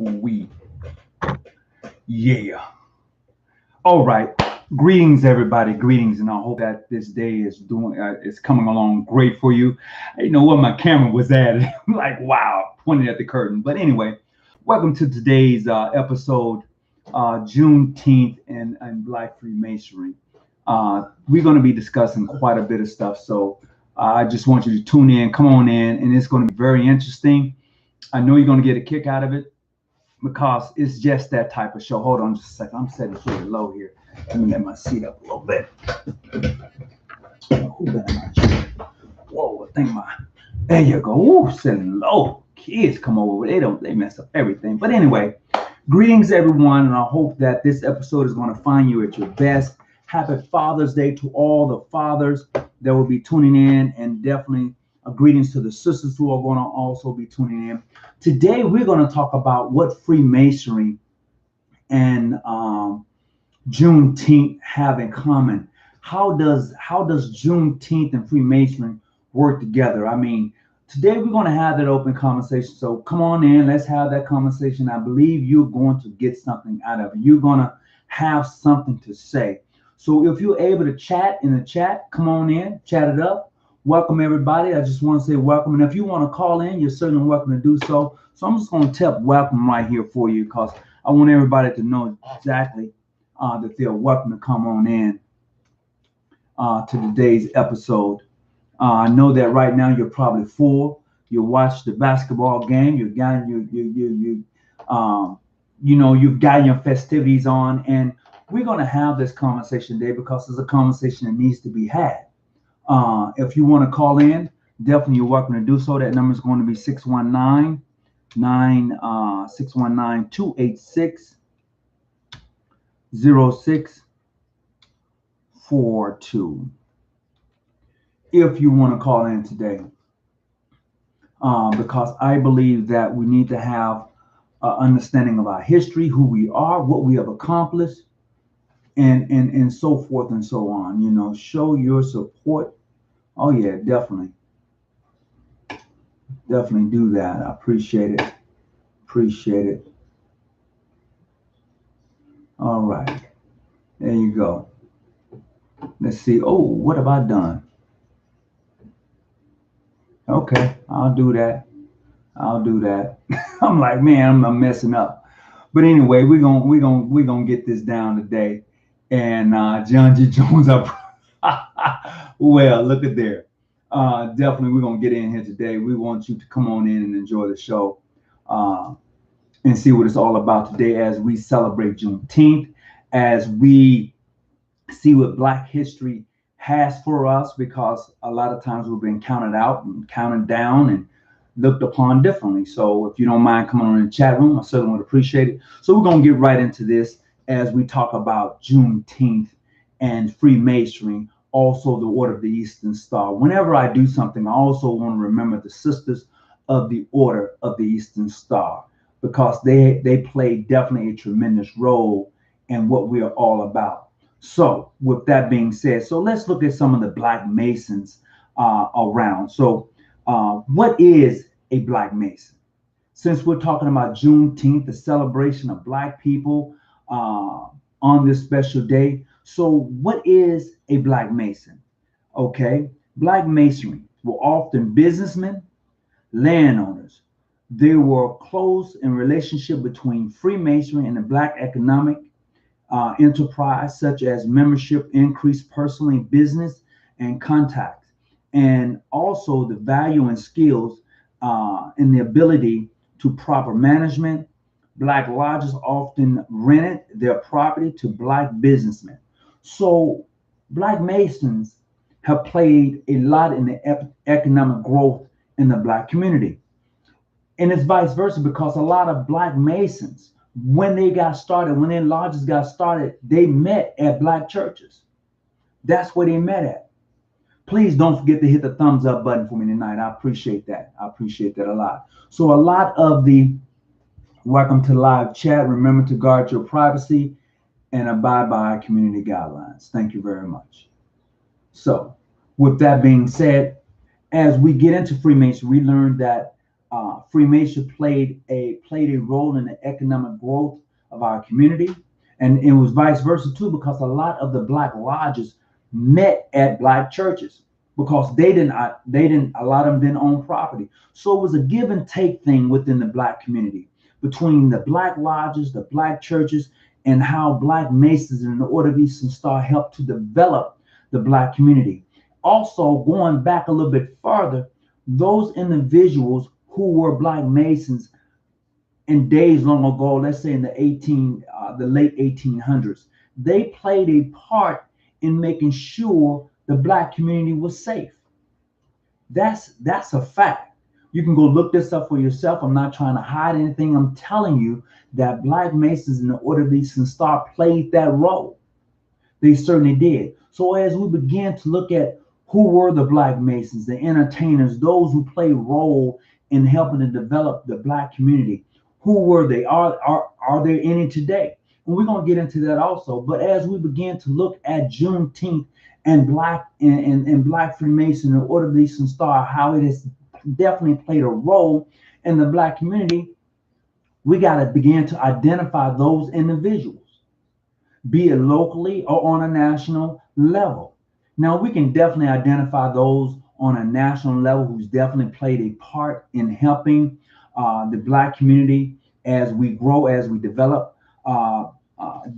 We, yeah. All right. Greetings, everybody. Greetings, and I hope that this day is coming along great for you. I didn't know where my camera was at. I'm like, wow, pointing at the curtain. But anyway, welcome to today's episode, Juneteenth and Black Freemasonry. We're going to be discussing quite a bit of stuff, so I just want you to tune in, come on in, and it's going to be very interesting. I know you're going to get a kick out of it, because it's just that type of show. Hold on just a second. I'm setting it really low here. Let me get my seat up a little bit. Who got my chair? Whoa, I think there you go. Ooh, setting low. Kids come over. They mess up everything. But anyway, greetings everyone, and I hope that this episode is going to find you at your best. Happy Father's Day to all the fathers that will be tuning in, and definitely greetings to the sisters who are going to also be tuning in. Today, we're going to talk about what Freemasonry and Juneteenth have in common. How does Juneteenth and Freemasonry work together? I mean, today we're going to have that open conversation. So come on in, let's have that conversation. I believe you're going to get something out of it. You're going to have something to say. So if you're able to chat in the chat, come on in, chat it up. Welcome, everybody. I just want to say welcome. And if you want to call in, you're certainly welcome to do so. So I'm just going to tap welcome right here for you, because I want everybody to know exactly that they're welcome to come on in to today's episode. I know that right now you're probably full. You watched the basketball game. You've got you've got your festivities on, and we're going to have this conversation today because it's a conversation that needs to be had. If you want to call in, definitely you're welcome to do so. That number is going to be 619-286-0642. If you want to call in today, because I believe that we need to have an understanding of our history, who we are, what we have accomplished, and so forth and so on. You know, show your support. Oh yeah, definitely do that. I appreciate it. All right, there you go. Let's see. Oh, what have I done? Okay, I'll do that. I'm like, man, I'm messing up. But anyway, we're gonna get this down today. And John G. Jones up. Well, look at there. Definitely, we're going to get in here today. We want you to come on in and enjoy the show and see what it's all about today as we celebrate Juneteenth, as we see what Black history has for us, because a lot of times we've been counted out and counted down and looked upon differently. So if you don't mind coming on in the chat room, I certainly would appreciate it. So we're going to get right into this as we talk about Juneteenth and Freemasonry, also the Order of the Eastern Star. Whenever I do something, I also want to remember the sisters of the Order of the Eastern Star, because they play definitely a tremendous role in what we are all about. So with that being said, so let's look at some of the Black Masons around. So what is a Black Mason? Since we're talking about Juneteenth, the celebration of Black people on this special day. So what is a Black Mason? Okay, Black Masonry were often businessmen, landowners. They were close in relationship between Freemasonry and the Black economic enterprise, such as membership increased personally, business and contacts, and also the value and skills and the ability to proper management. Black lodges often rented their property to Black businessmen. So Black Masons have played a lot in the economic growth in the Black community. And it's vice versa, because a lot of Black Masons, when they got started, when their lodges got started, they met at Black churches. That's where they met at. Please don't forget to hit the thumbs up button for me tonight. I appreciate that. I appreciate that a lot. So a lot of the welcome to live chat. Remember to guard your privacy and abide by our community guidelines. Thank you very much. So with that being said, as we get into Freemasonry, we learned that Freemason played a role in the economic growth of our community, and it was vice versa too, because a lot of the black lodges met at black churches because they didn't a lot of them didn't own property, so it was a give and take thing within the black community between the black lodges, the black churches, and how black Masons and the Order of Eastern Star helped to develop the black community. Also, going back a little bit farther, those individuals who were black Masons in days long ago, let's say in the late 1800s, they played a part in making sure the black community was safe. That's a fact. You can go look this up for yourself. I'm not trying to hide anything. I'm telling you that black Masons in the Order of the Eastern Star played that role. They certainly did. So as we begin to look at who were the black Masons, the entertainers, those who played a role in helping to develop the black community, who were they? Are there any today? And we're going to get into that also. But as we begin to look at Juneteenth and Black Freemason and Order of the Eastern Star, how it has definitely played a role in the black community, we got to begin to identify those individuals, be it locally or on a national level. Now, we can definitely identify those on a national level who's definitely played a part in helping the black community as we grow, as we develop.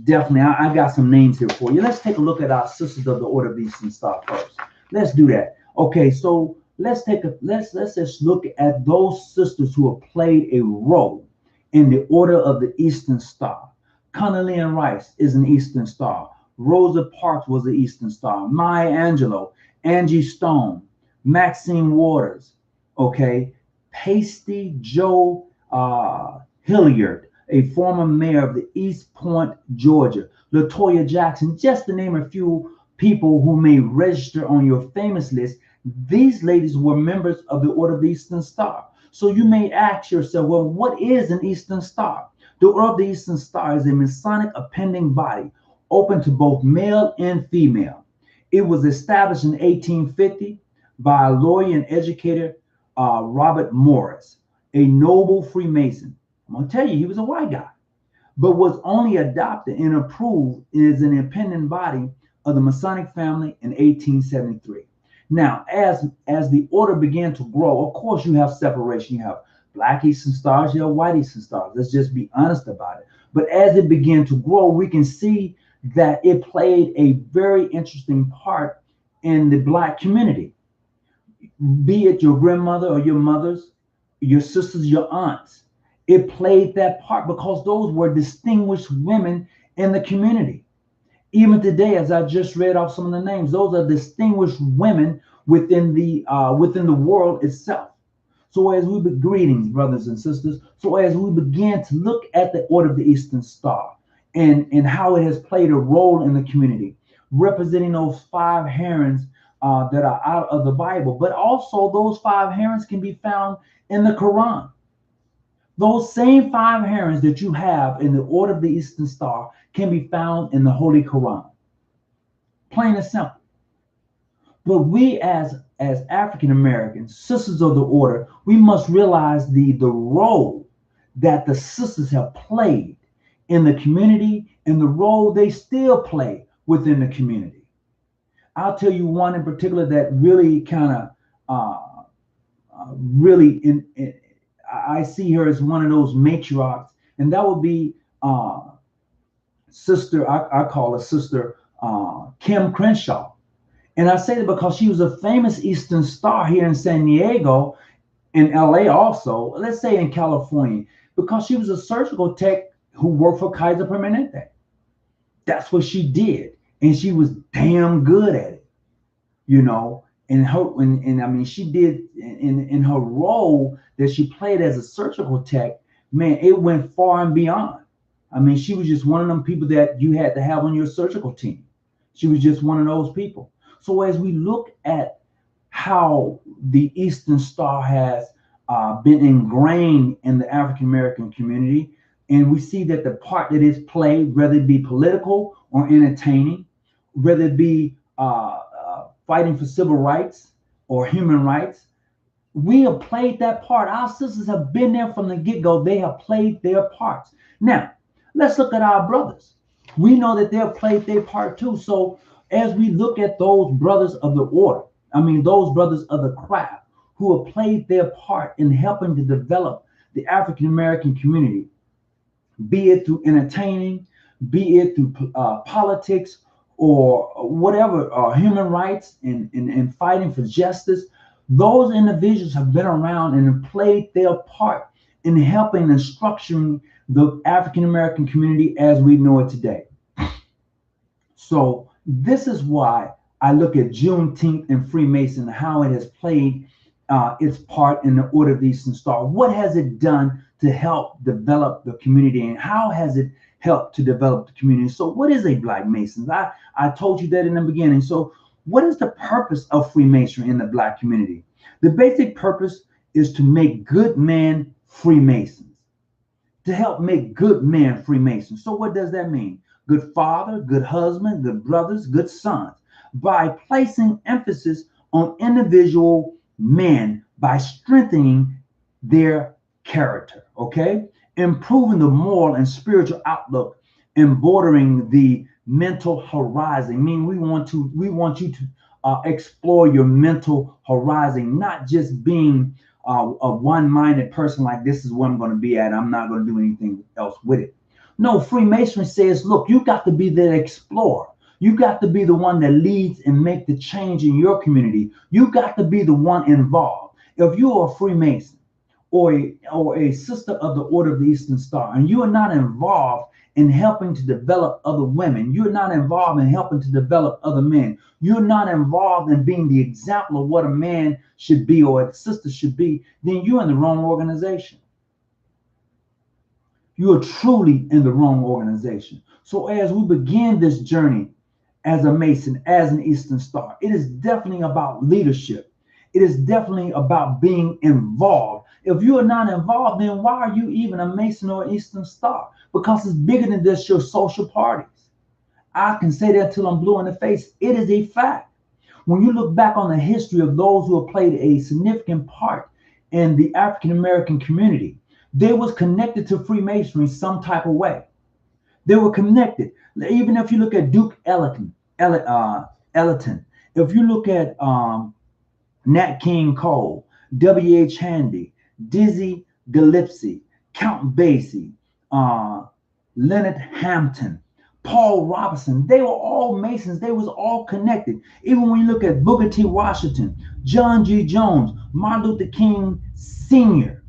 Definitely, I got some names here for you. Let's take a look at our Sisters of the Order of the Eastern Star first. Let's do that. Okay, so let's just look at those sisters who have played a role in the Order of the Eastern Star. Condoleezza Rice is an Eastern Star. Rosa Parks was an Eastern Star. Maya Angelou, Angie Stone, Maxine Waters, okay, Pasty Joe Hilliard, a former mayor of the East Point, Georgia, Latoya Jackson, just to name a few people who may register on your famous list. These ladies were members of the Order of the Eastern Star. So you may ask yourself, well, what is an Eastern Star? The Order of the Eastern Star is a Masonic appending body open to both male and female. It was established in 1850 by a lawyer and educator, Robert Morris, a noble Freemason. I'm going to tell you, he was a white guy, but was only adopted and approved as an appending body of the Masonic family in 1873. Now, as the order began to grow, of course, you have separation. You have black Eastern Stars, you have white Eastern Stars. Let's just be honest about it. But as it began to grow, we can see that it played a very interesting part in the black community. Be it your grandmother or your mothers, your sisters, your aunts. It played that part because those were distinguished women in the community. Even today, as I just read off some of the names, those are distinguished women within the world itself. So as we greetings, brothers and sisters. So as we begin to look at the Order of the Eastern Star and how it has played a role in the community, representing those five herons that are out of the Bible, but also those five herons can be found in the Quran. Those same five herons that you have in the Order of the Eastern Star can be found in the Holy Quran. Plain and simple. But we as African Americans, sisters of the order, we must realize the role that the sisters have played in the community and the role they still play within the community. I'll tell you one in particular that really kind of I see her as one of those matriarchs, and that would be sister, I call her Sister Kim Crenshaw. And I say that because she was a famous Eastern Star here in San Diego, in LA also, let's say in California, because she was a surgical tech who worked for Kaiser Permanente. That's what she did. And she was damn good at it, you know. And I mean, she did in her role that she played as a surgical tech, man, it went far and beyond. I mean, she was just one of them people that you had to have on your surgical team. She was just one of those people. So as we look at how the Eastern Star has been ingrained in the African American community, and we see that the part that it's played, whether it be political or entertaining, whether it be fighting for civil rights or human rights, We have played that part. Our sisters have been there from the get-go. They have played their parts. Now, let's look at our brothers. We know that they have played their part too. So as we look at those brothers of the order, those brothers of the craft who have played their part in helping to develop the African American community, be it through entertaining, be it through politics, or whatever, human rights and fighting for justice. Those individuals have been around and have played their part in helping and structuring the African American community as we know it today. So this is why I look at Juneteenth and Freemason, how it has played its part in the Order of the Eastern Star. What has it done to help develop the community, and how has it helped to develop the community? So what is a Black Mason? I told you that in the beginning. So what is the purpose of Freemasonry in the Black community? The basic purpose is to make good men Freemasons, to help make good men Freemasons. So what does that mean? Good father, good husband, good brothers, good sons, by placing emphasis on individual men, by strengthening their character, okay? Improving the moral and spiritual outlook and bordering the mental horizon. I mean, we want you to explore your mental horizon, not just being a one-minded person like this is what I'm going to be at. I'm not going to do anything else with it. No, Freemasonry says, look, you got to be the explorer. You got to be the one that leads and make the change in your community. You got to be the one involved. If you're a Freemason or a sister of the Order of the Eastern Star, and you are not involved in helping to develop other women, you're not involved in helping to develop other men, you're not involved in being the example of what a man should be or a sister should be, then you're in the wrong organization. You are truly in the wrong organization. So as we begin this journey as a Mason, as an Eastern Star, it is definitely about leadership. It is definitely about being involved. If you are not involved, then why are you even a Mason or Eastern Star? Because it's bigger than just your social parties. I can say that till I'm blue in the face. It is a fact. When you look back on the history of those who have played a significant part in the African American community, they was connected to Freemasonry some type of way. They were connected. Even if you look at Duke Ellington, if you look at Nat King Cole, W.H. Handy, Dizzy Gillespie, Count Basie, Leonard Hampton, Paul Robeson, they were all Masons. They was all connected. Even when you look at Booker T. Washington, John G. Jones, Martin Luther King Sr.,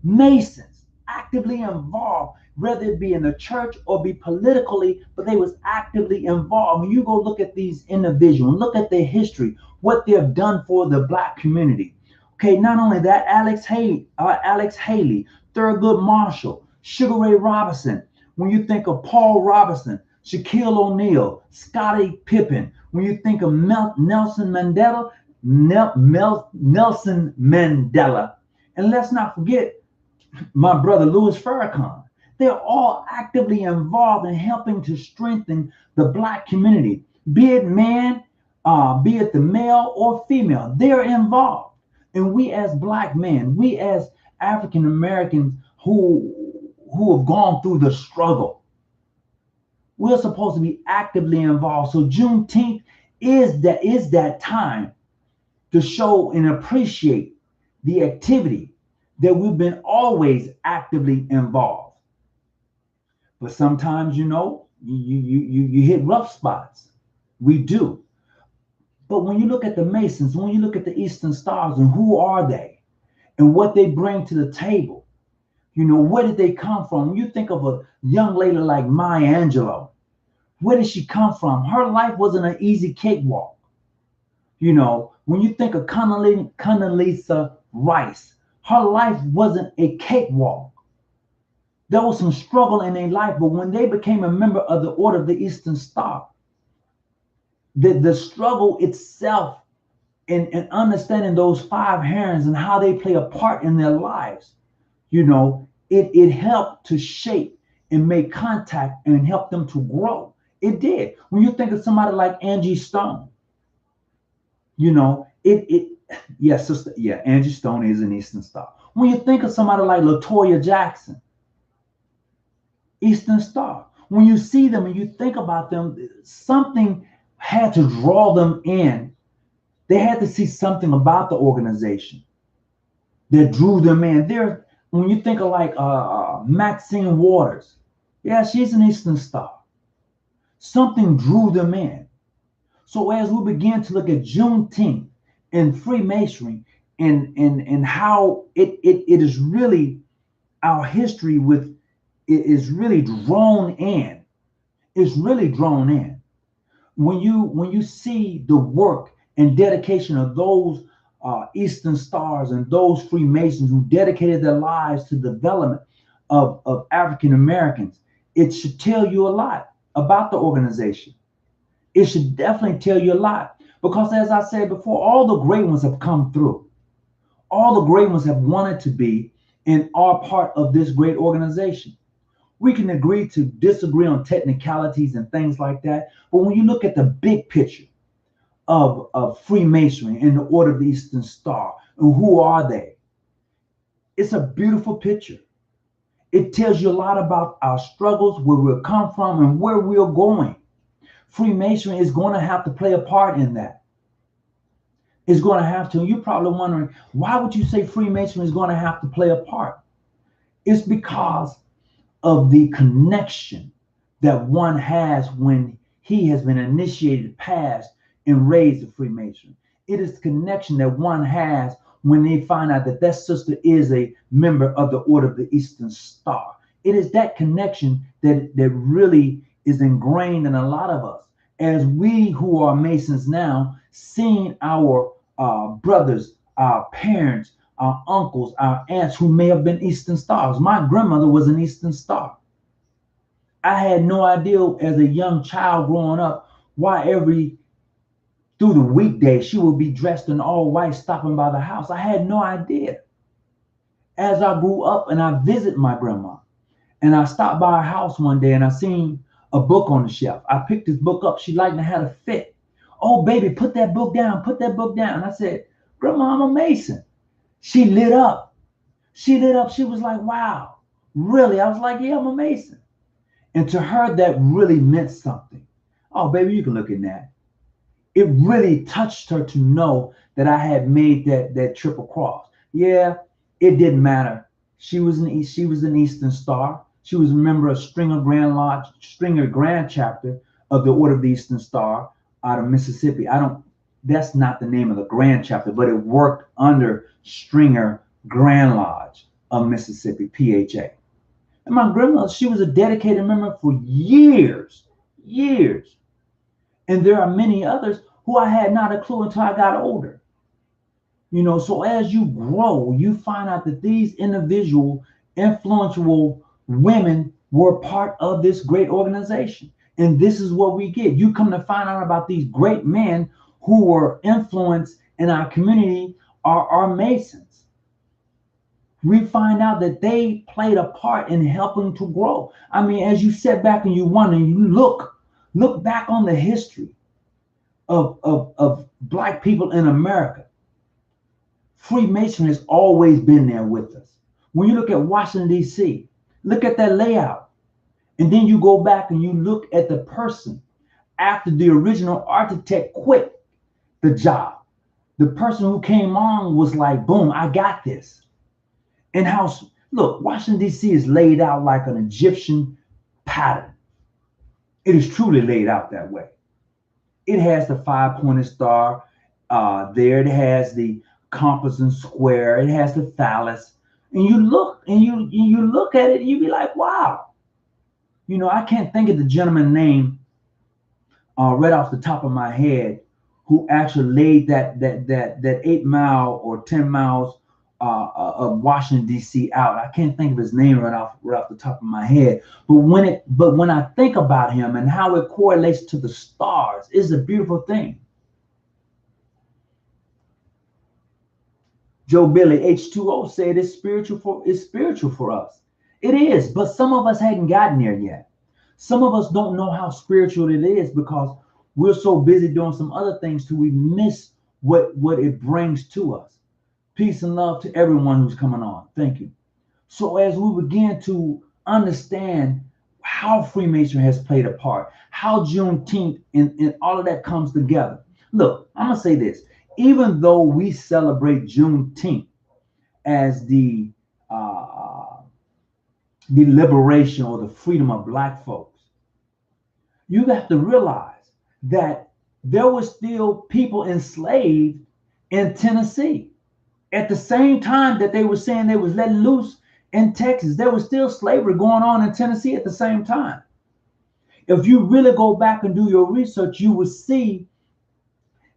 Masons, actively involved, whether it be in the church or be politically, but they was actively involved. When you go look at these individuals, look at their history, what they have done for the Black community. Okay, not only that, Alex Haley, Thurgood Marshall, Sugar Ray Robinson. When you think of Paul Robeson, Shaquille O'Neal, Scottie Pippen, when you think of Nelson Mandela, and let's not forget my brother Louis Farrakhan. They're all actively involved in helping to strengthen the Black community, be it man, be it the male or female. They're involved. And we as Black men, we as African Americans who have gone through the struggle, we're supposed to be actively involved. So Juneteenth is that time to show and appreciate the activity that we've been always actively involved. But sometimes, you hit rough spots. We do. But when you look at the Masons, when you look at the Eastern Stars and who are they and what they bring to the table, where did they come from? When you think of a young lady like Maya Angelou, where did she come from? Her life wasn't an easy cakewalk. When you think of Condoleezza Rice, her life wasn't a cakewalk. There was some struggle in their life, but when they became a member of the Order of the Eastern Star, the struggle itself and understanding those five herons and how they play a part in their lives, it helped to shape and make contact and help them to grow. It did. When you think of somebody like Angie Stone, Yes, sister. Yeah, Angie Stone is an Eastern Star. When you think of somebody like LaToya Jackson, Eastern Star, when you see them and you think about them, something had to draw them in. They had to see something about the organization that drew them in. There, when you think of like Maxine Waters, yeah, she's an Eastern Star. Something drew them in. So as we begin to look at Juneteenth and Freemasonry and how it is really our history with it is really drawn in. It's really drawn in. When you see the work and dedication of those Eastern Stars and those Freemasons who dedicated their lives to the development of African Americans, it should tell you a lot about the organization. It should definitely tell you a lot because, as I said before, all the great ones have come through. All the great ones have wanted to be and are part of this great organization. We can agree to disagree on technicalities and things like that, but when you look at the big picture of Freemasonry and the Order of the Eastern Star and who are they, it's a beautiful picture. It tells you a lot about our struggles, where we've come from, and where we're going. Freemasonry is going to have to play a part in that. It's going to have to. And you're probably wondering, why would you say Freemasonry is going to have to play a part? It's because of the connection that one has when he has been initiated, passed, and raised in Freemasonry. It is the connection that one has when they find out that that sister is a member of the Order of the Eastern Star. It is that connection that really is ingrained in a lot of us. As we who are Masons now, seeing our brothers, our parents, our uncles, our aunts who may have been Eastern Stars. My grandmother was an Eastern Star. I had no idea as a young child growing up why through the weekday she would be dressed in all white stopping by the house. I had no idea. As I grew up and I visited my grandma and I stopped by her house one day and I seen a book on the shelf. I picked this book up. She liked to have a fit. Oh, baby, put that book down. Put that book down. I said, Grandma, I'm a Mason. She lit up. She lit up. She was like, wow, really? I was like, yeah, I'm a Mason. And to her, that really meant something. Oh, baby, you can look in that. It really touched her to know that I had made that triple cross. Yeah, it didn't matter. She was an Eastern Star. She was a member of Stringer Grand Chapter of the Order of the Eastern Star out of Mississippi. That's not the name of the Grand Chapter, but it worked under Stringer Grand Lodge of Mississippi, PHA. And my grandmother, she was a dedicated member for years. And there are many others who I had not a clue until I got older. So as you grow, you find out that these individual, influential women were part of this great organization. And this is what we get. You come to find out about these great men who were influenced in our community are Masons. We find out that they played a part in helping to grow. I mean, as you sit back and you wonder, and you look back on the history of Black people in America. Freemasonry has always been there with us. When you look at Washington, D.C., look at that layout. And then you go back and you look at the person after the original architect quit the job. The person who came on was like, boom, I got this. And look, Washington, D.C. is laid out like an Egyptian pattern. It is truly laid out that way. It has the five-pointed star there. It has the compass and square. It has the phallus. And you look at it and you be like, wow. I can't think of the gentleman's name right off the top of my head who actually laid that 8 mile or 10 miles of Washington, D.C. out. I can't think of his name right off the top of my head. But when I think about him and how it correlates to the stars, it's a beautiful thing. Joe Billy H2O said it's spiritual for us. It is, but some of us hadn't gotten there yet. Some of us don't know how spiritual it is because we're so busy doing some other things till we miss what it brings to us. Peace and love to everyone who's coming on. Thank you. So as we begin to understand how Freemasonry has played a part, how Juneteenth and all of that comes together. Look, I'm gonna say this. Even though we celebrate Juneteenth as the liberation or the freedom of Black folks, you have to realize that there were still people enslaved in Tennessee. At the same time that they were saying they was letting loose in Texas, there was still slavery going on in Tennessee at the same time. If you really go back and do your research, you will see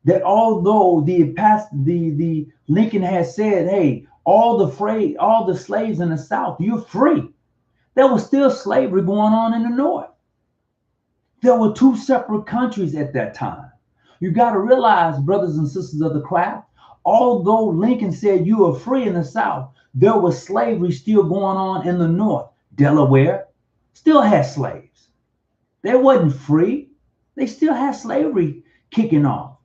that although the Lincoln has said, hey, all the slaves in the South, you're free, there was still slavery going on in the North. There were two separate countries at that time. You got to realize, brothers and sisters of the craft, although Lincoln said you are free in the South, there was slavery still going on in the North. Delaware still had slaves. They wasn't free. They still had slavery kicking off.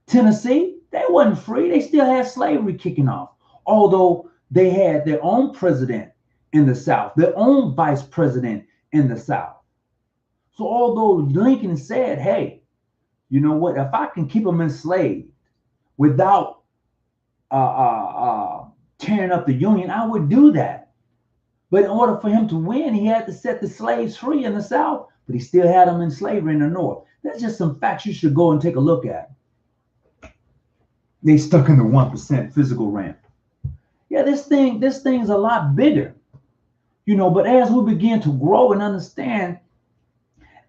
Tennessee, they wasn't free. They still had slavery kicking off. Although they had their own president in the South, their own vice president in the South. So although Lincoln said, hey, you know what, if I can keep them enslaved without tearing up the Union, I would do that. But in order for him to win, he had to set the slaves free in the South, but he still had them in slavery in the North. That's just some facts you should go and take a look at. They stuck in the 1% physical ramp. Yeah, this thing's a lot bigger, you know, but as we begin to grow and understand,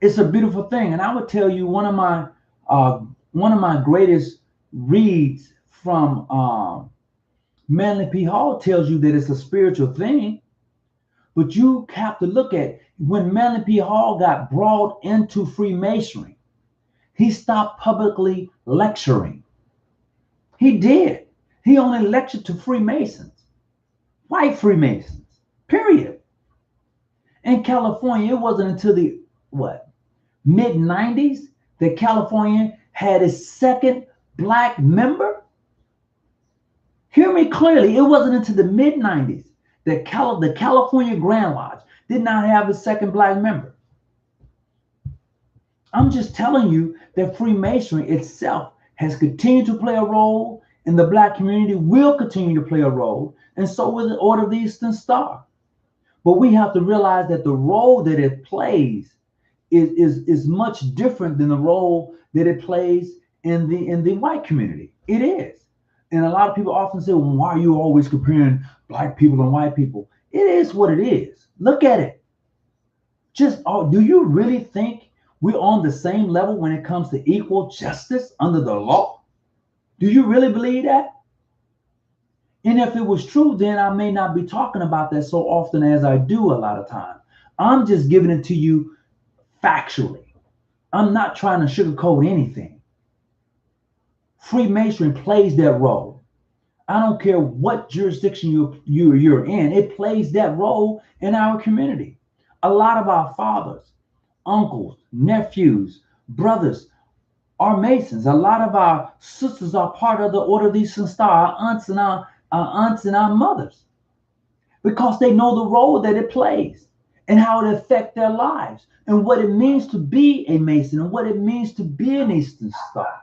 it's a beautiful thing. And I would tell you one of my greatest reads from Manly P. Hall tells you that it's a spiritual thing, but you have to look at when Manly P. Hall got brought into Freemasonry, he stopped publicly lecturing. He did. He only lectured to Freemasons, white Freemasons, period. In California, it wasn't until the mid-90s that California had its second Black member. Hear me clearly. It wasn't until the mid-90s that the California Grand Lodge did not have a second Black member. I'm just telling you that Freemasonry itself has continued to play a role in the Black community, will continue to play a role, and so will the Order of the Eastern Star. But we have to realize that the role that it plays is much different than the role that it plays in the white community. It is. And a lot of people often say, well, why are you always comparing Black people and white people? It is what it is. Look at it. Do you really think we're on the same level when it comes to equal justice under the law? Do you really believe that? And if it was true, then I may not be talking about that so often as I do a lot of times. I'm just giving it to you factually. I'm not trying to sugarcoat anything. Freemasonry plays that role. I don't care what jurisdiction you're in. It plays that role in our community. A lot of our fathers, uncles, nephews, brothers are Masons. A lot of our sisters are part of the Order of the Eastern Star, our aunts and our mothers, because they know the role that it plays and how it affects their lives and what it means to be a Mason and what it means to be an Eastern Star.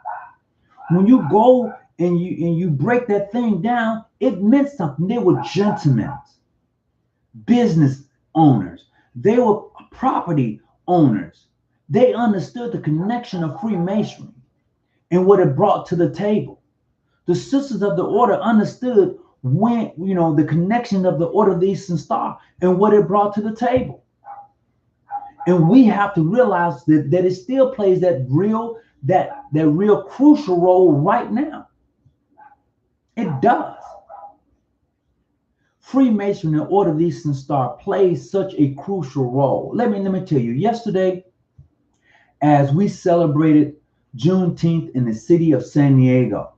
When you go and you break that thing down, it meant something. They were gentlemen, business owners. They were property owners. They understood the connection of Freemasonry and what it brought to the table. The sisters of the order understood the connection of the Order of the Eastern Star and what it brought to the table. And we have to realize that it still plays that real crucial role right now. It does. Freemasonry and Order of the Eastern Star plays such a crucial role. Let me tell you, yesterday, as we celebrated Juneteenth in the city of San Diego,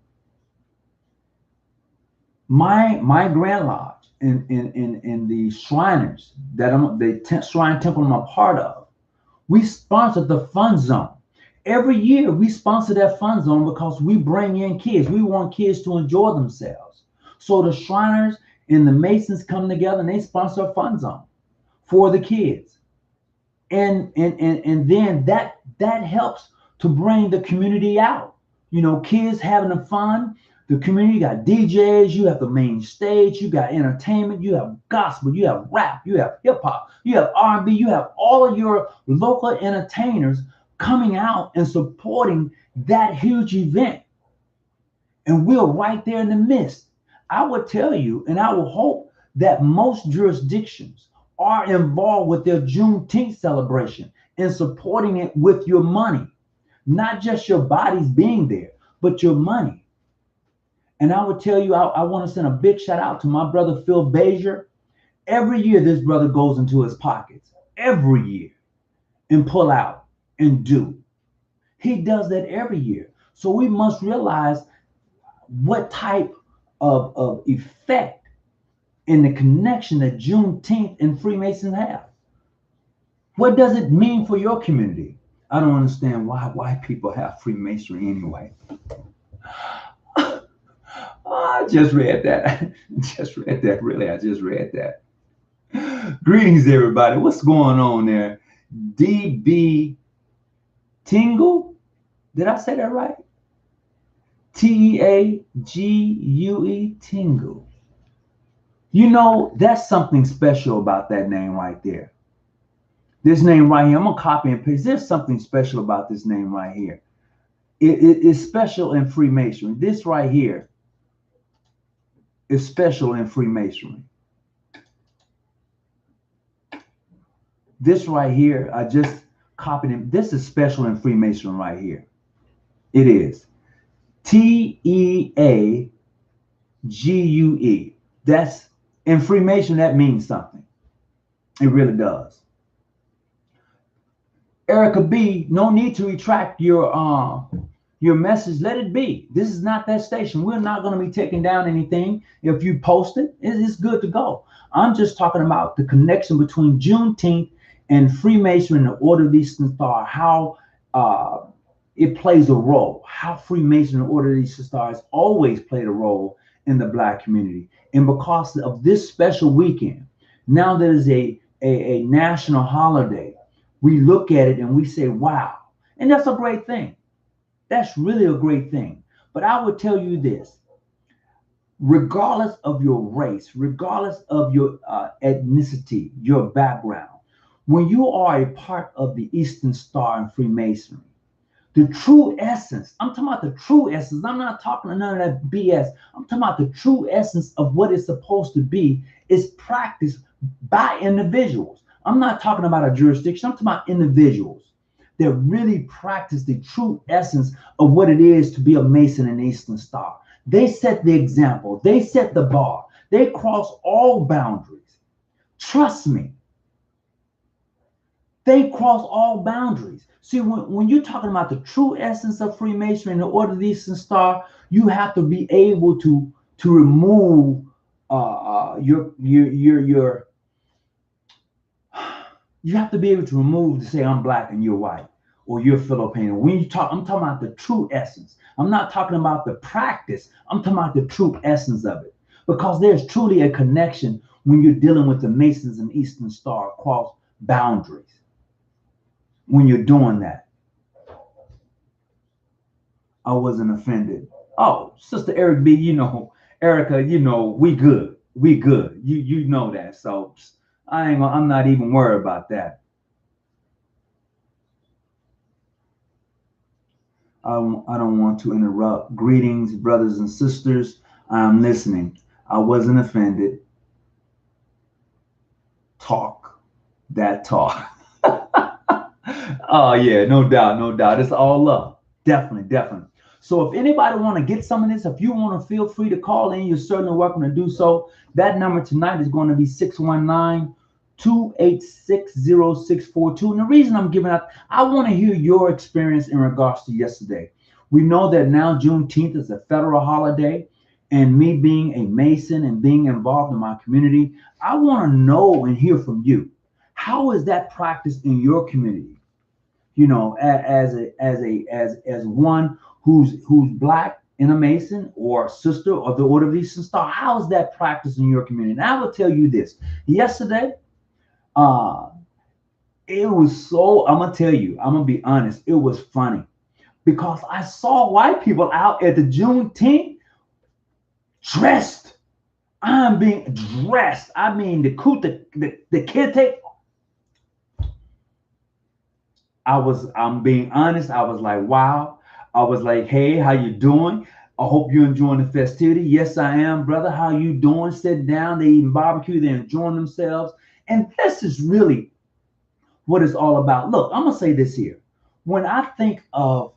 my Grand Lodge in the Shriners the Shrine Temple I'm a part of, we sponsored the Fun Zone. Every year we sponsor that fun zone because we bring in kids. We want kids to enjoy themselves. So the Shriners and the Masons come together and they sponsor a fun zone for the kids. And then that helps to bring the community out. You know, kids having fun. The community, you got DJs, you have the main stage, you got entertainment, you have gospel, you have rap, you have hip hop, you have R&B, you have all of your local entertainers coming out and supporting that huge event. And we're right there in the midst. I would tell you, and I will hope that most jurisdictions are involved with their Juneteenth celebration and supporting it with your money, not just your bodies being there, but your money. And I would tell you, I want to send a big shout out to my brother, Phil Bezier. Every year, this brother goes into his pockets, every year, and pull out and do. He does that every year. So we must realize what type of effect and the connection that Juneteenth and Freemasons have. What does it mean for your community? I don't understand why people have Freemasonry anyway. I just read that. Really, I just read that. Greetings, everybody. What's going on there? DB Tingle? Did I say that right? Teague, Tingle. You know, that's something special about that name right there. This name right here, I'm going to copy and paste. There's something special about this name right here. It is special in Freemasonry. This right here is special in Freemasonry. This right here, I just copied it. This is special in Freemasonry right here. It is. Teague. That's in Freemason, that means something. It really does. Erica B, no need to retract your message. Let it be. This is not that station. We're not going to be taking down anything. If you post it, it's good to go. I'm just talking about the connection between Juneteenth and Freemasonry and the Order of the Eastern Star, how it plays a role, how Freemasonry and the Order of the Eastern Star has always played a role in the Black community. And because of this special weekend, now there's a national holiday, we look at it and we say, wow. And that's a great thing. That's really a great thing. But I would tell you this, regardless of your race, regardless of your ethnicity, your background, when you are a part of the Eastern Star and Freemasonry, the true essence, I'm talking about the true essence. I'm not talking none of that BS. I'm talking about the true essence of what it's supposed to be is practiced by individuals. I'm not talking about a jurisdiction. I'm talking about individuals that really practice the true essence of what it is to be a Mason in the Eastern Star. They set the example. They set the bar. They cross all boundaries. Trust me. They cross all boundaries. See, when you're talking about the true essence of Freemasonry and the Order of the Eastern Star, you have to be able to remove you have to be able to remove to say I'm Black and you're white or you're Filipino. When you talk, I'm talking about the true essence. I'm not talking about the practice. I'm talking about the true essence of it, because there's truly a connection when you're dealing with the Masons and Eastern Star across boundaries. When you're doing that, I wasn't offended. Oh, Sister Eric B, you know, Erica, you know, we good. You know that. So I'm not even worried about that. I don't want to interrupt. Greetings, brothers and sisters. I'm listening. I wasn't offended. Talk that talk. Oh yeah, no doubt. It's all love. Definitely. So if anybody want to get some of this, if you want to feel free to call in, you're certainly welcome to do so. That number tonight is going to be 619-286-0642. And the reason I'm giving out, I want to hear your experience in regards to yesterday. We know that now Juneteenth is a federal holiday, and me being a Mason and being involved in my community, I want to know and hear from you. How is that practiced in your community? You know, as one who's black and a Mason or a sister of the Order of the Eastern Star. How is that practiced in your community? And I will tell you this. Yesterday, uh, it was so. I'm gonna tell you. I'm gonna be honest. It was funny because I saw white people out at the Juneteenth dressed. I'm being dressed. I mean, the kid take. I'm being honest. I was like, wow. I was like, hey, how you doing? I hope you're enjoying the festivity. Yes, I am, brother. How you doing? Sit down. They eating barbecue. They're enjoying themselves. And this is really what it's all about. Look, I'm gonna say this here. When I think of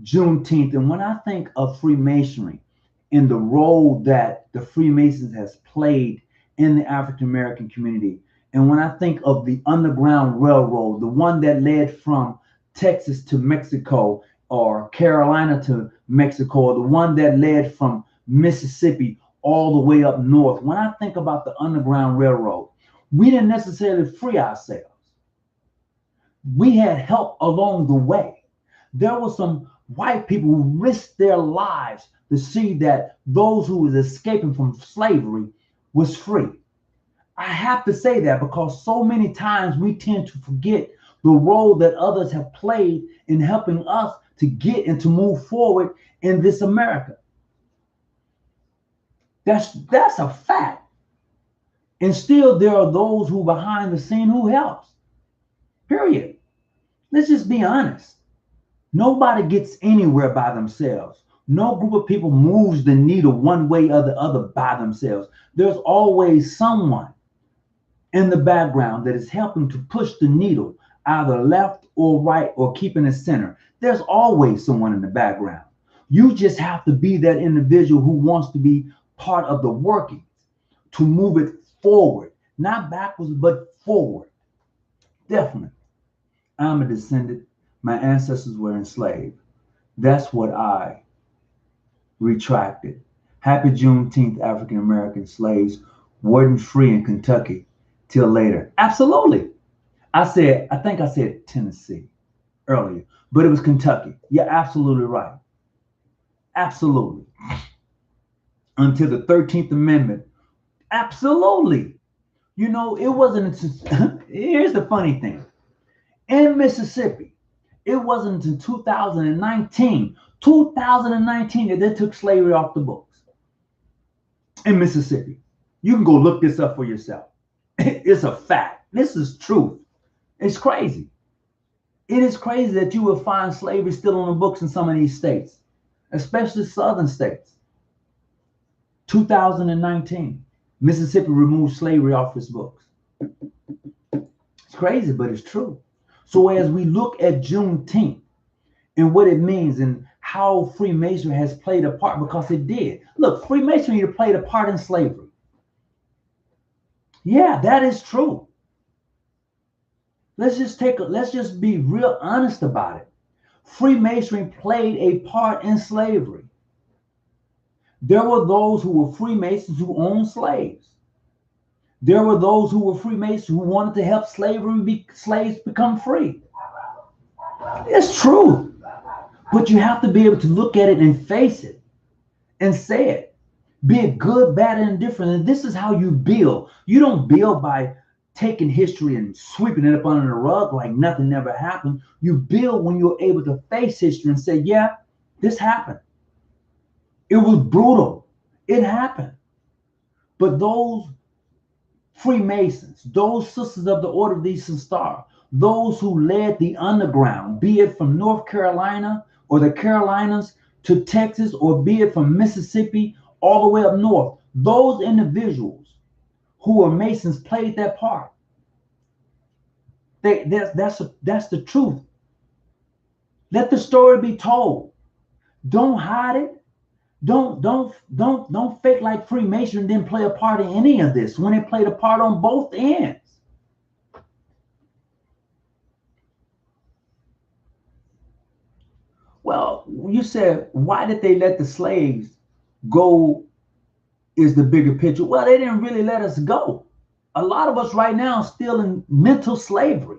Juneteenth and when I think of Freemasonry and the role that the Freemasons has played in the African American community, and when I think of the Underground Railroad, the one that led from Texas to Mexico or Carolina to Mexico, or the one that led from Mississippi all the way up north, when I think about the Underground Railroad, we didn't necessarily free ourselves. We had help along the way. There were some white people who risked their lives to see that those who was escaping from slavery was free. I have to say that because so many times we tend to forget the role that others have played in helping us to get and to move forward in this America. That's a fact. And still there are those who behind the scene who helps. Period. Let's just be honest. Nobody gets anywhere by themselves. No group of people moves the needle one way or the other by themselves. There's always someone in the background that is helping to push the needle either left or right or keeping it center. There's always someone in the background. You just have to be that individual who wants to be part of the workings to move it forward, not backwards, but forward. Definitely. I'm a descendant. My ancestors were enslaved. That's what I retracted. Happy Juneteenth, African American slaves weren't free in Kentucky till later. Absolutely. I think I said Tennessee earlier, but it was Kentucky. You're absolutely right. Absolutely. Until the 13th Amendment. Absolutely. You know, it wasn't until, here's the funny thing. In Mississippi, it wasn't until 2019 that they took slavery off the books in Mississippi. You can go look this up for yourself. It's a fact. This is truth. It's crazy. It is crazy that you will find slavery still on the books in some of these states, especially southern states. 2019, Mississippi removed slavery off its books. It's crazy, but it's true. So as we look at Juneteenth and what it means and how Freemasonry has played a part, because it did. Look, Freemasonry played a part in slavery. Yeah, that is true. Let's just be real honest about it. Freemasonry played a part in slavery. There were those who were Freemasons who owned slaves. There were those who were Freemasons who wanted to help slaves become free. It's true. But you have to be able to look at it and face it and say it. Be it good, bad, and indifferent. And this is how you build. You don't build by taking history and sweeping it up under the rug like nothing ever happened. You build when you're able to face history and say, yeah, this happened. It was brutal. It happened. But those Freemasons, those sisters of the Order of the Eastern Star, those who led the underground, be it from North Carolina or the Carolinas to Texas, or be it from Mississippi all the way up north, those individuals who were Masons played their part. That's the truth. Let the story be told. Don't hide it. Don't fake like Freemasonry didn't play a part in any of this when it played a part on both ends. Well, you said, why did they let the slaves go is the bigger picture. Well, they didn't really let us go. A lot of us right now are still in mental slavery.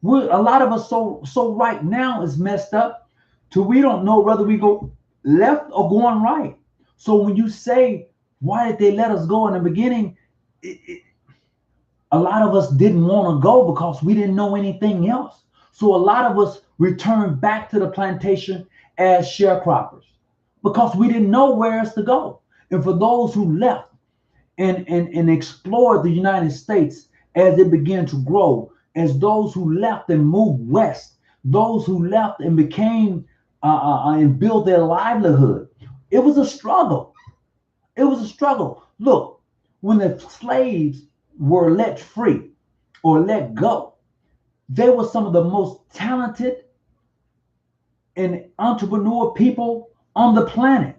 A lot of us so right now is messed up till we don't know whether we go left or going right. So when you say, why did they let us go in the beginning? A lot of us didn't want to go because we didn't know anything else. So a lot of us returned back to the plantation as sharecroppers because we didn't know where else to go. And for those who left and explored the United States as it began to grow, as those who left and moved west, those who left and became and built their livelihood, it was a struggle. It was a struggle. Look, when the slaves were let free or let go, they were some of the most talented and entrepreneur people on the planet.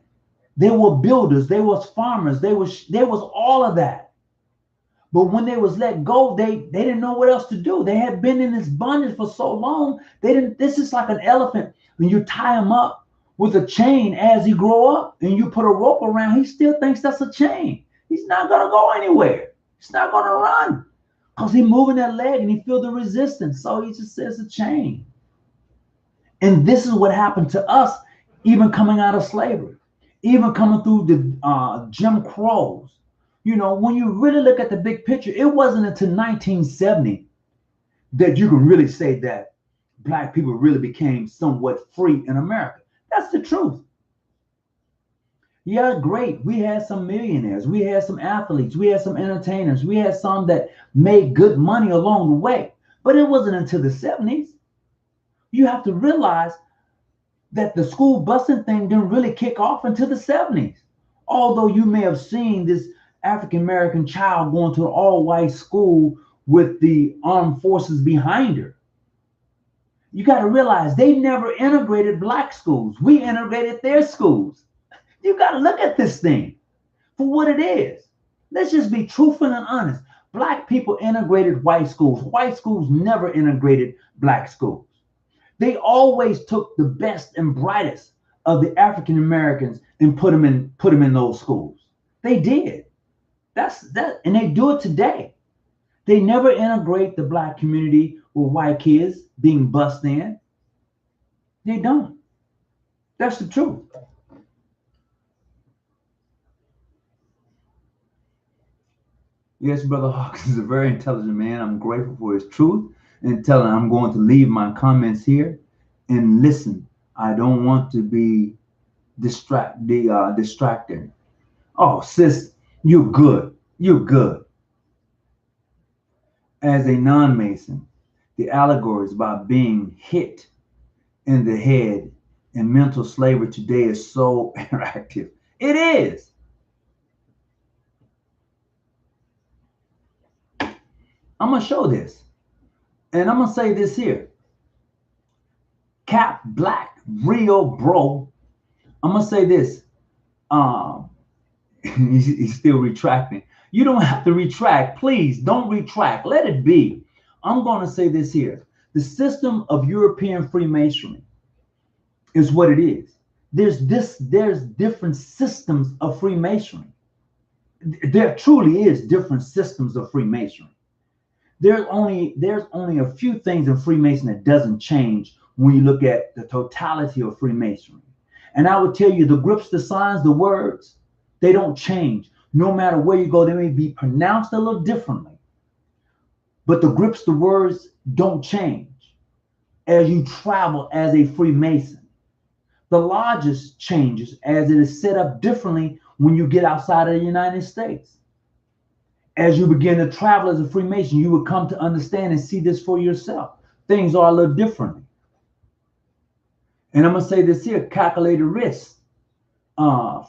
They were builders, they was farmers, they was all of that. But when they was let go, they didn't know what else to do. They had been in this bondage for so long. They didn't. This is like an elephant. When you tie him up with a chain as he grow up, and you put a rope around, he still thinks that's a chain. He's not gonna go anywhere. He's not gonna run because he's moving that leg and he feel the resistance. So he just says a chain. And this is what happened to us, even coming out of slavery, even coming through the Jim Crows. You know, when you really look at the big picture, it wasn't until 1970 that you can really say that Black people really became somewhat free in America. That's the truth. Yeah, great. We had some millionaires. We had some athletes. We had some entertainers. We had some that made good money along the way. But it wasn't until the 70s. You have to realize that the school busing thing didn't really kick off until the 70s. Although you may have seen this African American child going to an all-white school with the armed forces behind her. You got to realize they never integrated Black schools. We integrated their schools. You got to look at this thing for what it is. Let's just be truthful and honest. Black people integrated white schools. White schools never integrated Black schools. They always took the best and brightest of the African Americans and put them in those schools. They did. That's that, and they do it today. They never integrate the Black community with white kids being bussed in. They don't. That's the truth. Yes, Brother Hawkins is a very intelligent man. I'm grateful for his truth and telling him I'm going to leave my comments here and listen. I don't want to be distracted. Oh, sis, you're good. You're good. As a non-Mason, the allegories about being hit in the head and mental slavery today is so interactive. It is. I'm going to show this. And I'm going to say this here. Cap Black, real bro. I'm going to say this. He's still retracting. You don't have to retract. Please don't retract. Let it be. I'm going to say this here. The system of European Freemasonry is what it is. There's different systems of Freemasonry. There truly is different systems of Freemasonry. There's only a few things in Freemasonry that doesn't change when you look at the totality of Freemasonry. And I would tell you the grips, the signs, the words, they don't change. No matter where you go, they may be pronounced a little differently. But the grips, the words don't change as you travel as a Freemason. The lodges changes as it is set up differently when you get outside of the United States. As you begin to travel as a Freemason, you will come to understand and see this for yourself. Things are a little differently. And I'm going to say this here, calculated risk.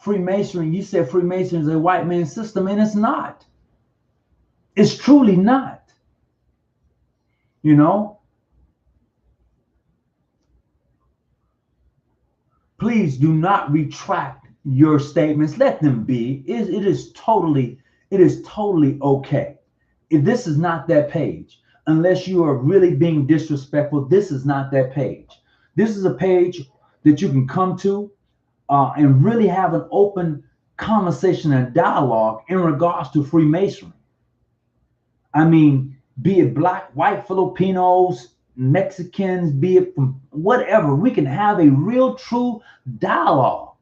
Freemasonry, you said Freemasonry is a white man's system, and it's not. It's truly not. You know? Please do not retract your statements. Let them be. It is totally okay. If this is not that page, unless you are really being disrespectful, this is not that page. This is a page that you can come to and really have an open conversation and dialogue in regards to Freemasonry. I mean, be it Black, white, Filipinos, Mexicans, be it from whatever, we can have a real, true dialogue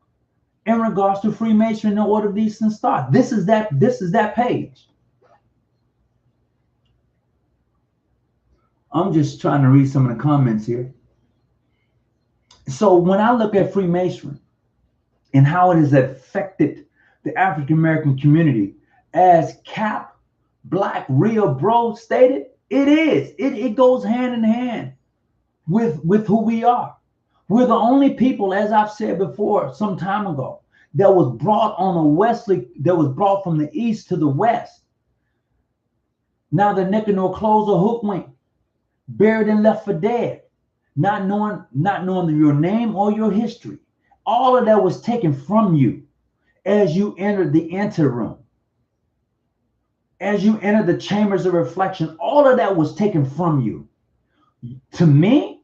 in regards to Freemasonry and the Order of the Eastern Star. This is that page. I'm just trying to read some of the comments here. So when I look at Freemasonry and how it has affected the African American community, as Cap Black Real Bro stated, it goes hand in hand with who we are. We're the only people, as I've said before some time ago, that was brought from the east to the west. Now the neck nor clothes or hook wing, buried and left for dead, not knowing your name or your history. All of that was taken from you as you entered the anteroom. As you entered the chambers of reflection, all of that was taken from you. To me,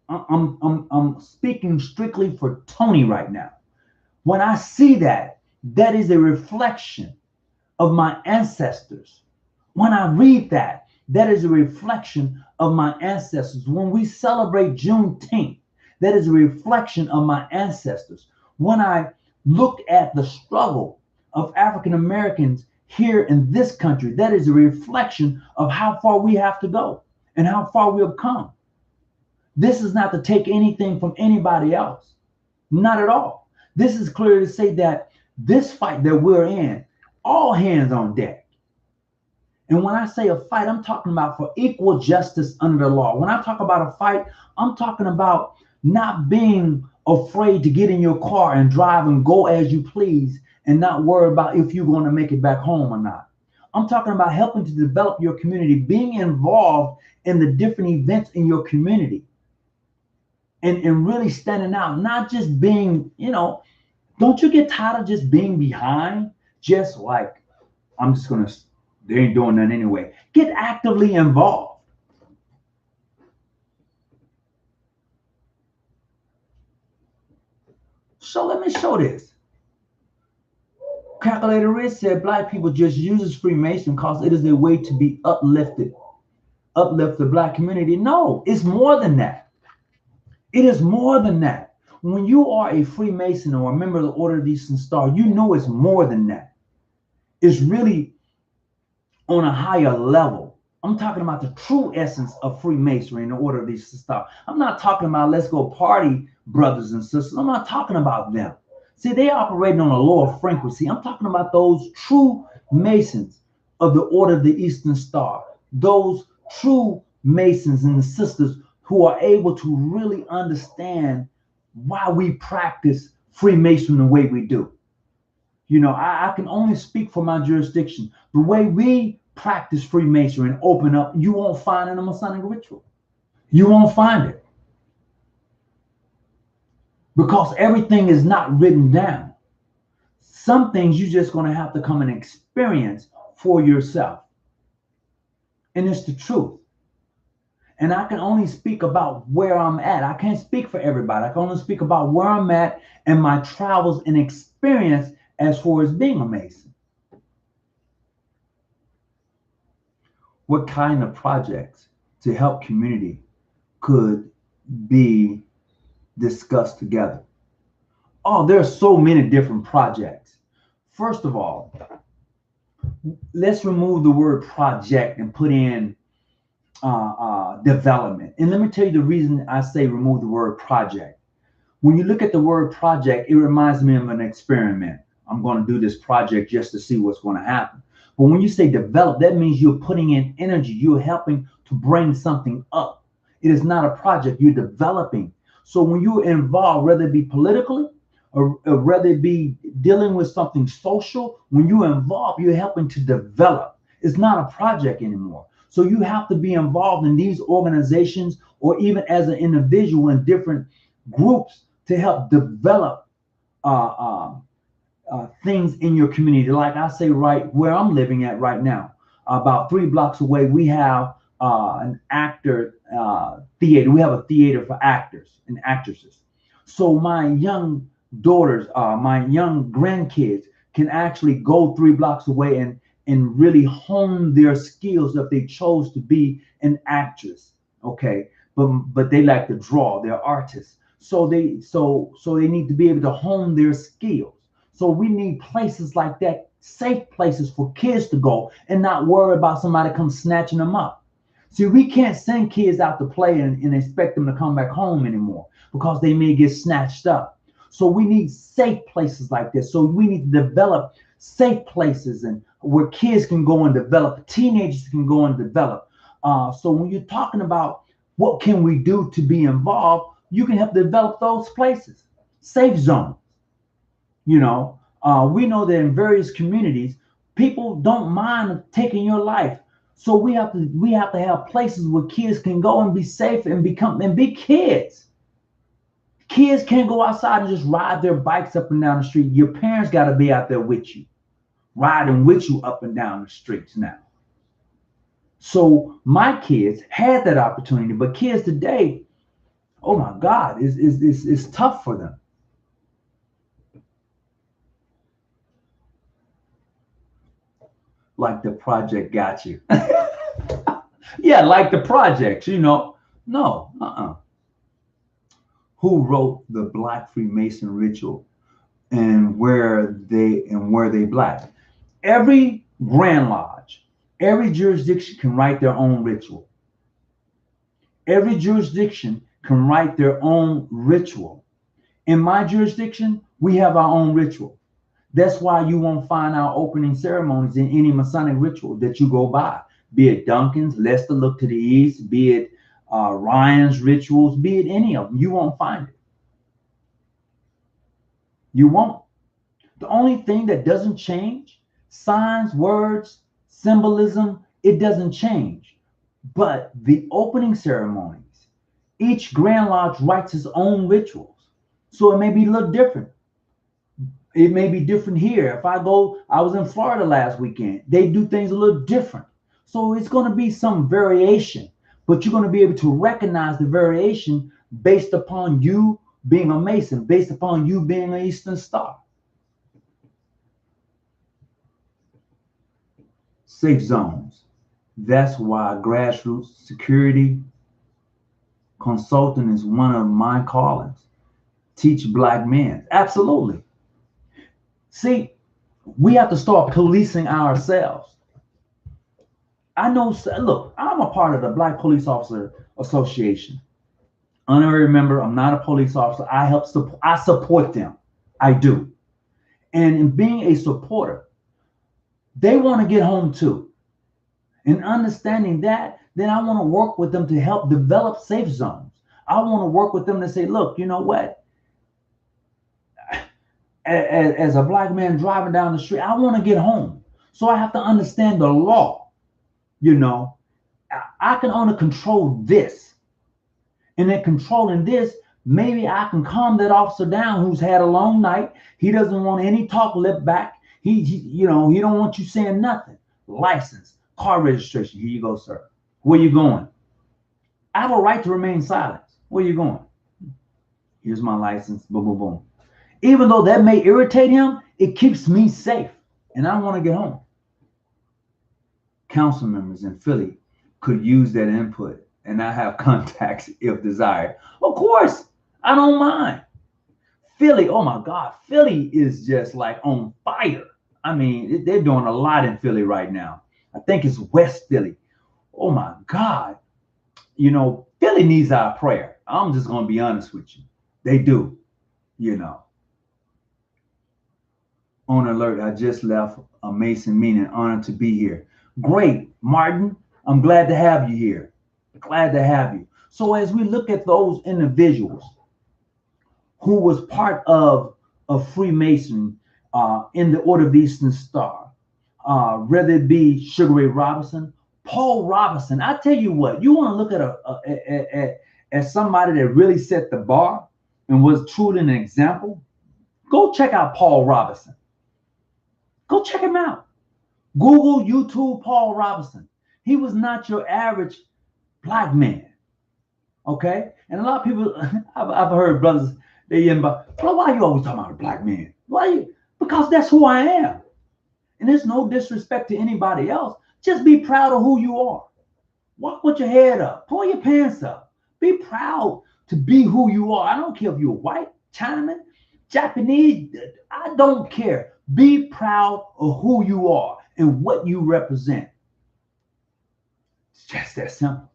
I'm speaking strictly for Tony right now. When I see that is a reflection of my ancestors. When I read that is a reflection of my ancestors. When we celebrate Juneteenth, that is a reflection of my ancestors. When I look at the struggle of African Americans here in this country, that is a reflection of how far we have to go and how far we have come. This is not to take anything from anybody else. Not at all. This is clear to say that this fight that we're in, all hands on deck. And when I say a fight, I'm talking about for equal justice under the law. When I talk about a fight, I'm talking about not being afraid to get in your car and drive and go as you please and not worry about if you're going to make it back home or not. I'm talking about helping to develop your community, being involved in the different events in your community, and really standing out, not just being, don't you get tired of just being behind? Just like, they ain't doing that anyway. Get actively involved. So let me show this. Calculator Rich said Black people just uses Freemason because it is a way to be uplift the Black community. No, it's more than that. It is more than that. When you are a Freemason or a member of the Order of the Eastern Star, you know it's more than that. It's really on a higher level. I'm talking about the true essence of Freemasonry and the Order of the Eastern Star. I'm not talking about let's go party brothers and sisters. I'm not talking about them. See, they operating on a lower frequency. I'm talking about those true Masons of the Order of the Eastern Star, those true Masons and sisters who are able to really understand why we practice Freemasonry the way we do. I can only speak for my jurisdiction. The way we practice Freemasonry and open up, you won't find in a Masonic ritual. You won't find it. Because everything is not written down. Some things you're just going to have to come and experience for yourself. And it's the truth. And I can only speak about where I'm at. I can't speak for everybody. I can only speak about where I'm at and my travels and experience as far as being a Mason. What kind of projects to help community could be discussed together? Oh, there are so many different projects. First of all, let's remove the word project and put in development. And let me tell you the reason I say remove the word project. When you look at the word project, it reminds me of an experiment. I'm going to do this project just to see what's going to happen. But when you say develop, that means you're putting in energy. You're helping to bring something up. It is not a project. You're developing. So when you're involved, whether it be politically or whether it be dealing with something social, when you're involved, you're helping to develop. It's not a project anymore. So you have to be involved in these organizations or even as an individual in different groups to help develop things in your community. Like I say, right where I'm living at right now, about 3 blocks away, we have an actor theater. We have a theater for actors and actresses. So my young daughters, my young grandkids can actually go 3 blocks away and really hone their skills if they chose to be an actress. Okay, but they like to draw, they're artists. So they need to be able to hone their skills. So we need places like that, safe places for kids to go and not worry about somebody come snatching them up. See, we can't send kids out to play and expect them to come back home anymore because they may get snatched up. So we need safe places like this. So we need to develop safe places and where kids can go and develop, teenagers can go and develop. So when you're talking about what can we do to be involved, you can help develop those places, safe zones. We know that in various communities, people don't mind taking your life. So we have to have places where kids can go and be safe and be kids. Kids can't go outside and just ride their bikes up and down the street. Your parents got to be out there with you, riding with you up and down the streets now. So my kids had that opportunity, but kids today, oh my God, it's tough for them. Like the project got you. Yeah, like the projects, No, Who wrote the Black Freemason ritual and where they Black? Every Grand Lodge, every jurisdiction can write their own ritual. Every jurisdiction can write their own ritual. In my jurisdiction, we have our own ritual. That's why you won't find our opening ceremonies in any Masonic ritual that you go by, be it Duncan's, Lester Look to the East, be it Ryan's rituals, be it any of them. You won't find it. You won't. The only thing that doesn't change, signs, words, symbolism, it doesn't change. But the opening ceremonies, each Grand Lodge writes its own rituals. So it may be a little different. It may be different here. I was in Florida last weekend. They do things a little different. So it's going to be some variation, but you're going to be able to recognize the variation based upon you being a Mason, based upon you being an Eastern Star. Safe zones. That's why grassroots security consulting is one of my callings. Teach Black men. Absolutely. See, we have to start policing ourselves. I know, look, I'm a part of the Black Police Officer Association. Honorary member, I'm not a police officer. I support them. I do. And in being a supporter, they want to get home too. And understanding that, then I want to work with them to help develop safe zones. I want to work with them to say, look, you know what? As a Black man driving down the street, I want to get home. So I have to understand the law. I can only control this. And in controlling this, maybe I can calm that officer down who's had a long night. He doesn't want any talk left back. He don't want you saying nothing. License, car registration. Here you go, sir. Where you going? I have a right to remain silent. Where you going? Here's my license. Boom, boom, boom. Even though that may irritate him, it keeps me safe. And I want to get home. Council members in Philly could use that input. And I have contacts if desired. Of course, I don't mind. Philly, oh my God, Philly is just like on fire. I mean, they're doing a lot in Philly right now. I think it's West Philly. Oh my God. Philly needs our prayer. I'm just going to be honest with you. They do, On alert, I just left a Mason meeting. Honored to be here. Great, Martin. I'm glad to have you here. Glad to have you. So as we look at those individuals who was part of Freemason in the Order of the Eastern Star, whether it be Sugar Ray Robinson, Paul Robinson. I tell you what, you want to look at somebody that really set the bar and was truly an example. Go check out Paul Robinson. Go check him out. Google, YouTube, Paul Robinson. He was not your average Black man. Okay? And a lot of people, I've heard brothers, they end by, why are you always talking about a Black man? Why you? Because that's who I am. And there's no disrespect to anybody else. Just be proud of who you are. Walk with your head up. Pull your pants up. Be proud to be who you are. I don't care if you're white, Chinaman, Japanese. I don't care. Be proud of who you are and what you represent. It's just that simple.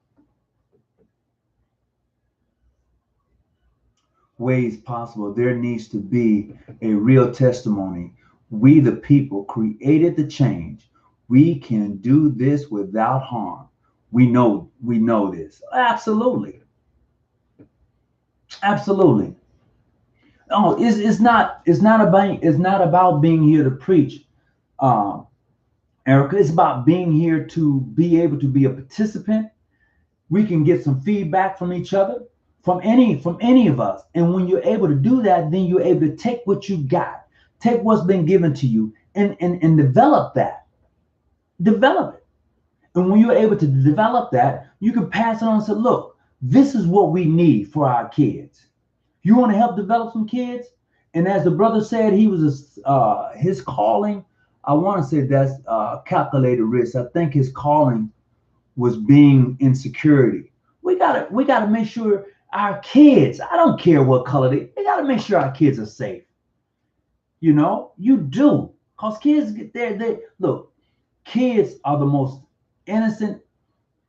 Ways possible. There needs to be a real testimony. We, the people, created the change. We can do this without harm. We know this. Absolutely. Absolutely. Oh, it's not about being here to preach, Erica. It's about being here to be able to be a participant. We can get some feedback from each other, from any of us. And when you're able to do that, then you're able to take what you got, take what's been given to you, and develop that. Develop it. And when you're able to develop that, you can pass it on and say, look, this is what we need for our kids. You want to help develop some kids? And as the brother said, he was his calling. I want to say that's calculated risk. I think his calling was being in security. We gotta make sure our kids, I don't care what color they gotta make sure our kids are safe. You know, you do. Because kids get there, look, kids are the most innocent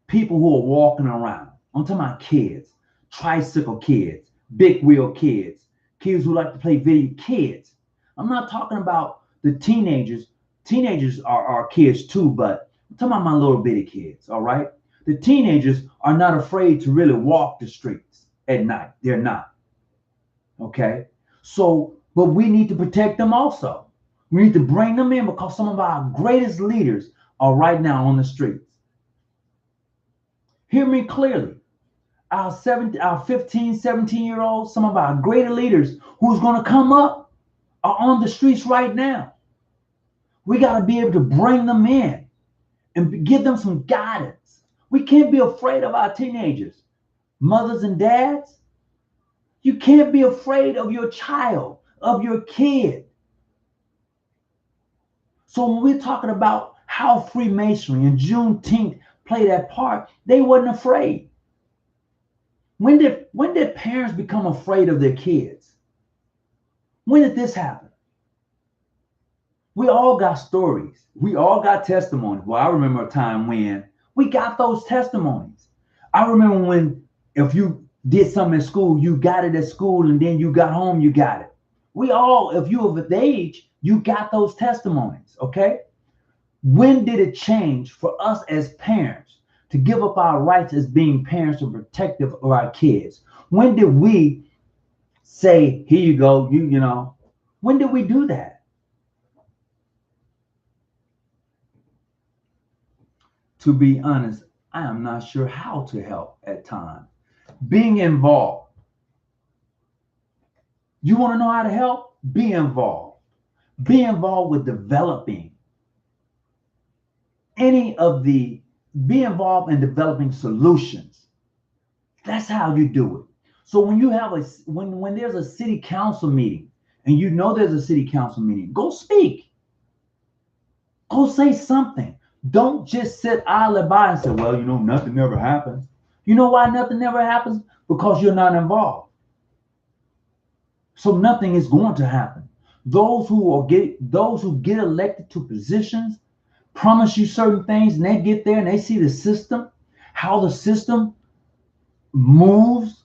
people who are walking around. I'm talking about kids, tricycle kids, big wheel kids, kids who like to play video kids. I'm not talking about the teenagers. Teenagers are kids too, but I'm talking about my little bitty kids, all right? The teenagers are not afraid to really walk the streets at night. They're not, okay? So, but we need to protect them also. We need to bring them in because some of our greatest leaders are right now on the streets. Hear me clearly. Our 15, 17-year-olds, some of our greater leaders who's going to come up are on the streets right now. We got to be able to bring them in and give them some guidance. We can't be afraid of our teenagers. Mothers and dads, you can't be afraid of your child, of your kid. So when we're talking about how Freemasonry and Juneteenth play that part, they wasn't afraid. When did parents become afraid of their kids? When did this happen? We all got stories. We all got testimonies. Well, I remember a time when we got those testimonies. I remember when if you did something at school, you got it at school, and then you got home, you got it. We all, if you were of age, you got those testimonies, okay? When did it change for us as parents to give up our rights as being parents and protective of our kids? When did we say, here you go, you know, when did we do that? To be honest, I am not sure how to help at times. Being involved. You want to know how to help? Be involved. Be involved with developing be involved in developing solutions. That's how you do it. So when you have when there's a city council meeting and you know there's a city council meeting, go speak. Go say something. Don't just sit idly by and say, well, you know, nothing never happens. You know why nothing never happens? Because you're not involved. So nothing is going to happen. Those who get elected to positions promise you certain things, and they get there and they see the system, how the system moves,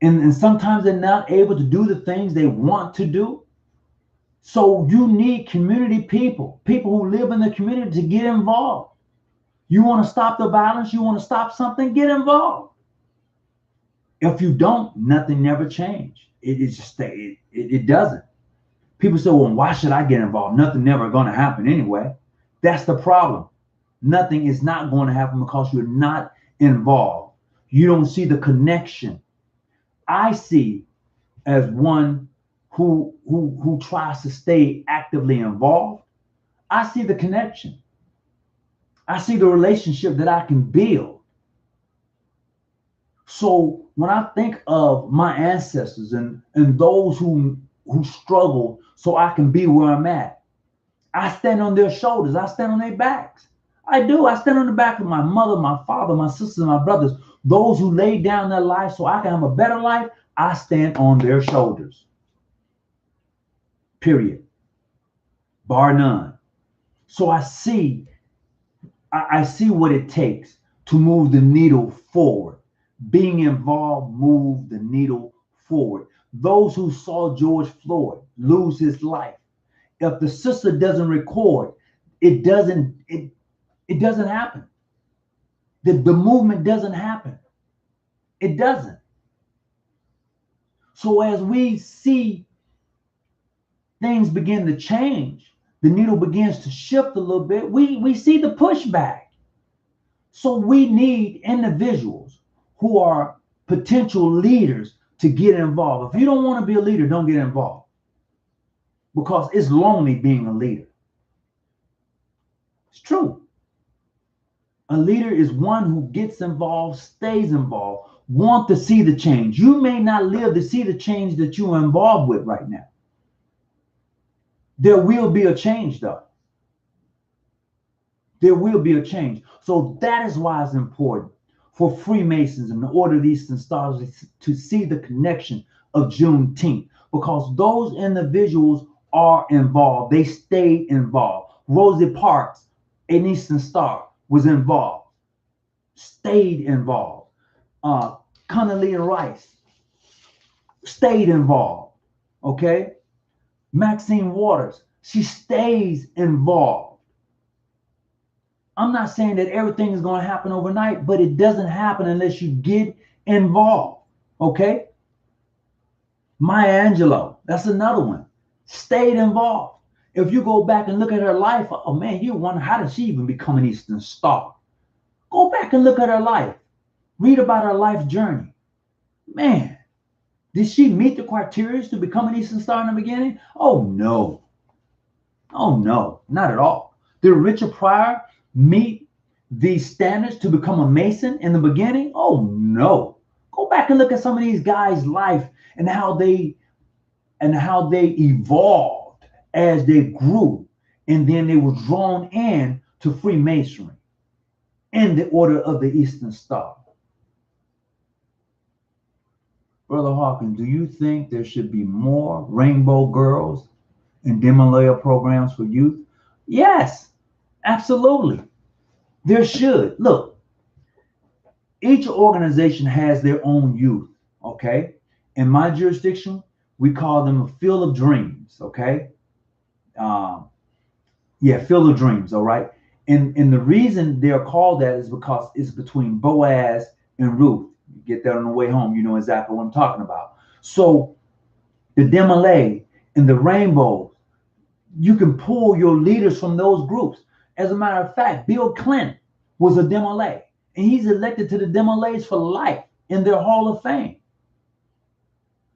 and sometimes they're not able to do the things they want to do. So you need community people who live in the community to get involved. You want to stop the violence, you want to stop something, get involved. If you don't, nothing never changes. It doesn't. People say, well, why should I get involved? Nothing never going to happen anyway. That's the problem. Nothing is not going to happen because you're not involved. You don't see the connection. I see as one who tries to stay actively involved. I see the connection. I see the relationship that I can build. So when I think of my ancestors and those who struggle so I can be where I'm at, I stand on their shoulders. I stand on their backs. I do. I stand on the back of my mother, my father, my sisters, my brothers. Those who laid down their life so I can have a better life, I stand on their shoulders. Period. Bar none. So I see what it takes to move the needle forward. Being involved moved the needle forward. Those who saw George Floyd lose his life, if the sister doesn't record, it doesn't happen. The movement doesn't happen. It doesn't. So as we see things begin to change, the needle begins to shift a little bit, we see the pushback. So we need individuals who are potential leaders to get involved. If you don't want to be a leader, don't get involved, because it's lonely being a leader. It's true. A leader is one who gets involved, stays involved, want to see the change. You may not live to see the change that you are involved with right now. There will be a change, though. There will be a change. So that is why it's important for Freemasons and the Order of the Eastern Stars to see the connection of Juneteenth, because those individuals are involved. They stayed involved. Rosa Parks, an Eastern Star, was involved, stayed involved. Condoleezza Rice stayed involved. Okay? Maxine Waters, she stays involved. I'm not saying that everything is going to happen overnight, but it doesn't happen unless you get involved. Okay? Maya Angelou, that's another one, stayed involved. If you go back and look at her life, oh man, you wonder, how did she even become an Eastern Star? Go back and look at her life. Read about her life journey. Man, did she meet the criteria to become an Eastern Star in the beginning? Oh no. Oh no, not at all. Did Richard Pryor meet the standards to become a Mason in the beginning? Oh no. Go back and look at some of these guys' life and how they evolved as they grew, and then they were drawn in to Freemasonry in the Order of the Eastern Star. Brother Hawkins, do you think there should be more Rainbow Girls and Demolaya programs for youth? Yes, absolutely. There should. Look, each organization has their own youth, okay? In my jurisdiction, we call them a field of dreams, okay? Field of dreams, all right? And the reason they're called that is because it's between Boaz and Ruth. You get that on the way home, you know exactly what I'm talking about. So the Demolay and the Rainbows, you can pull your leaders from those groups. As a matter of fact, Bill Clinton was a Demolay, and he's elected to the Demolays for life in their Hall of Fame.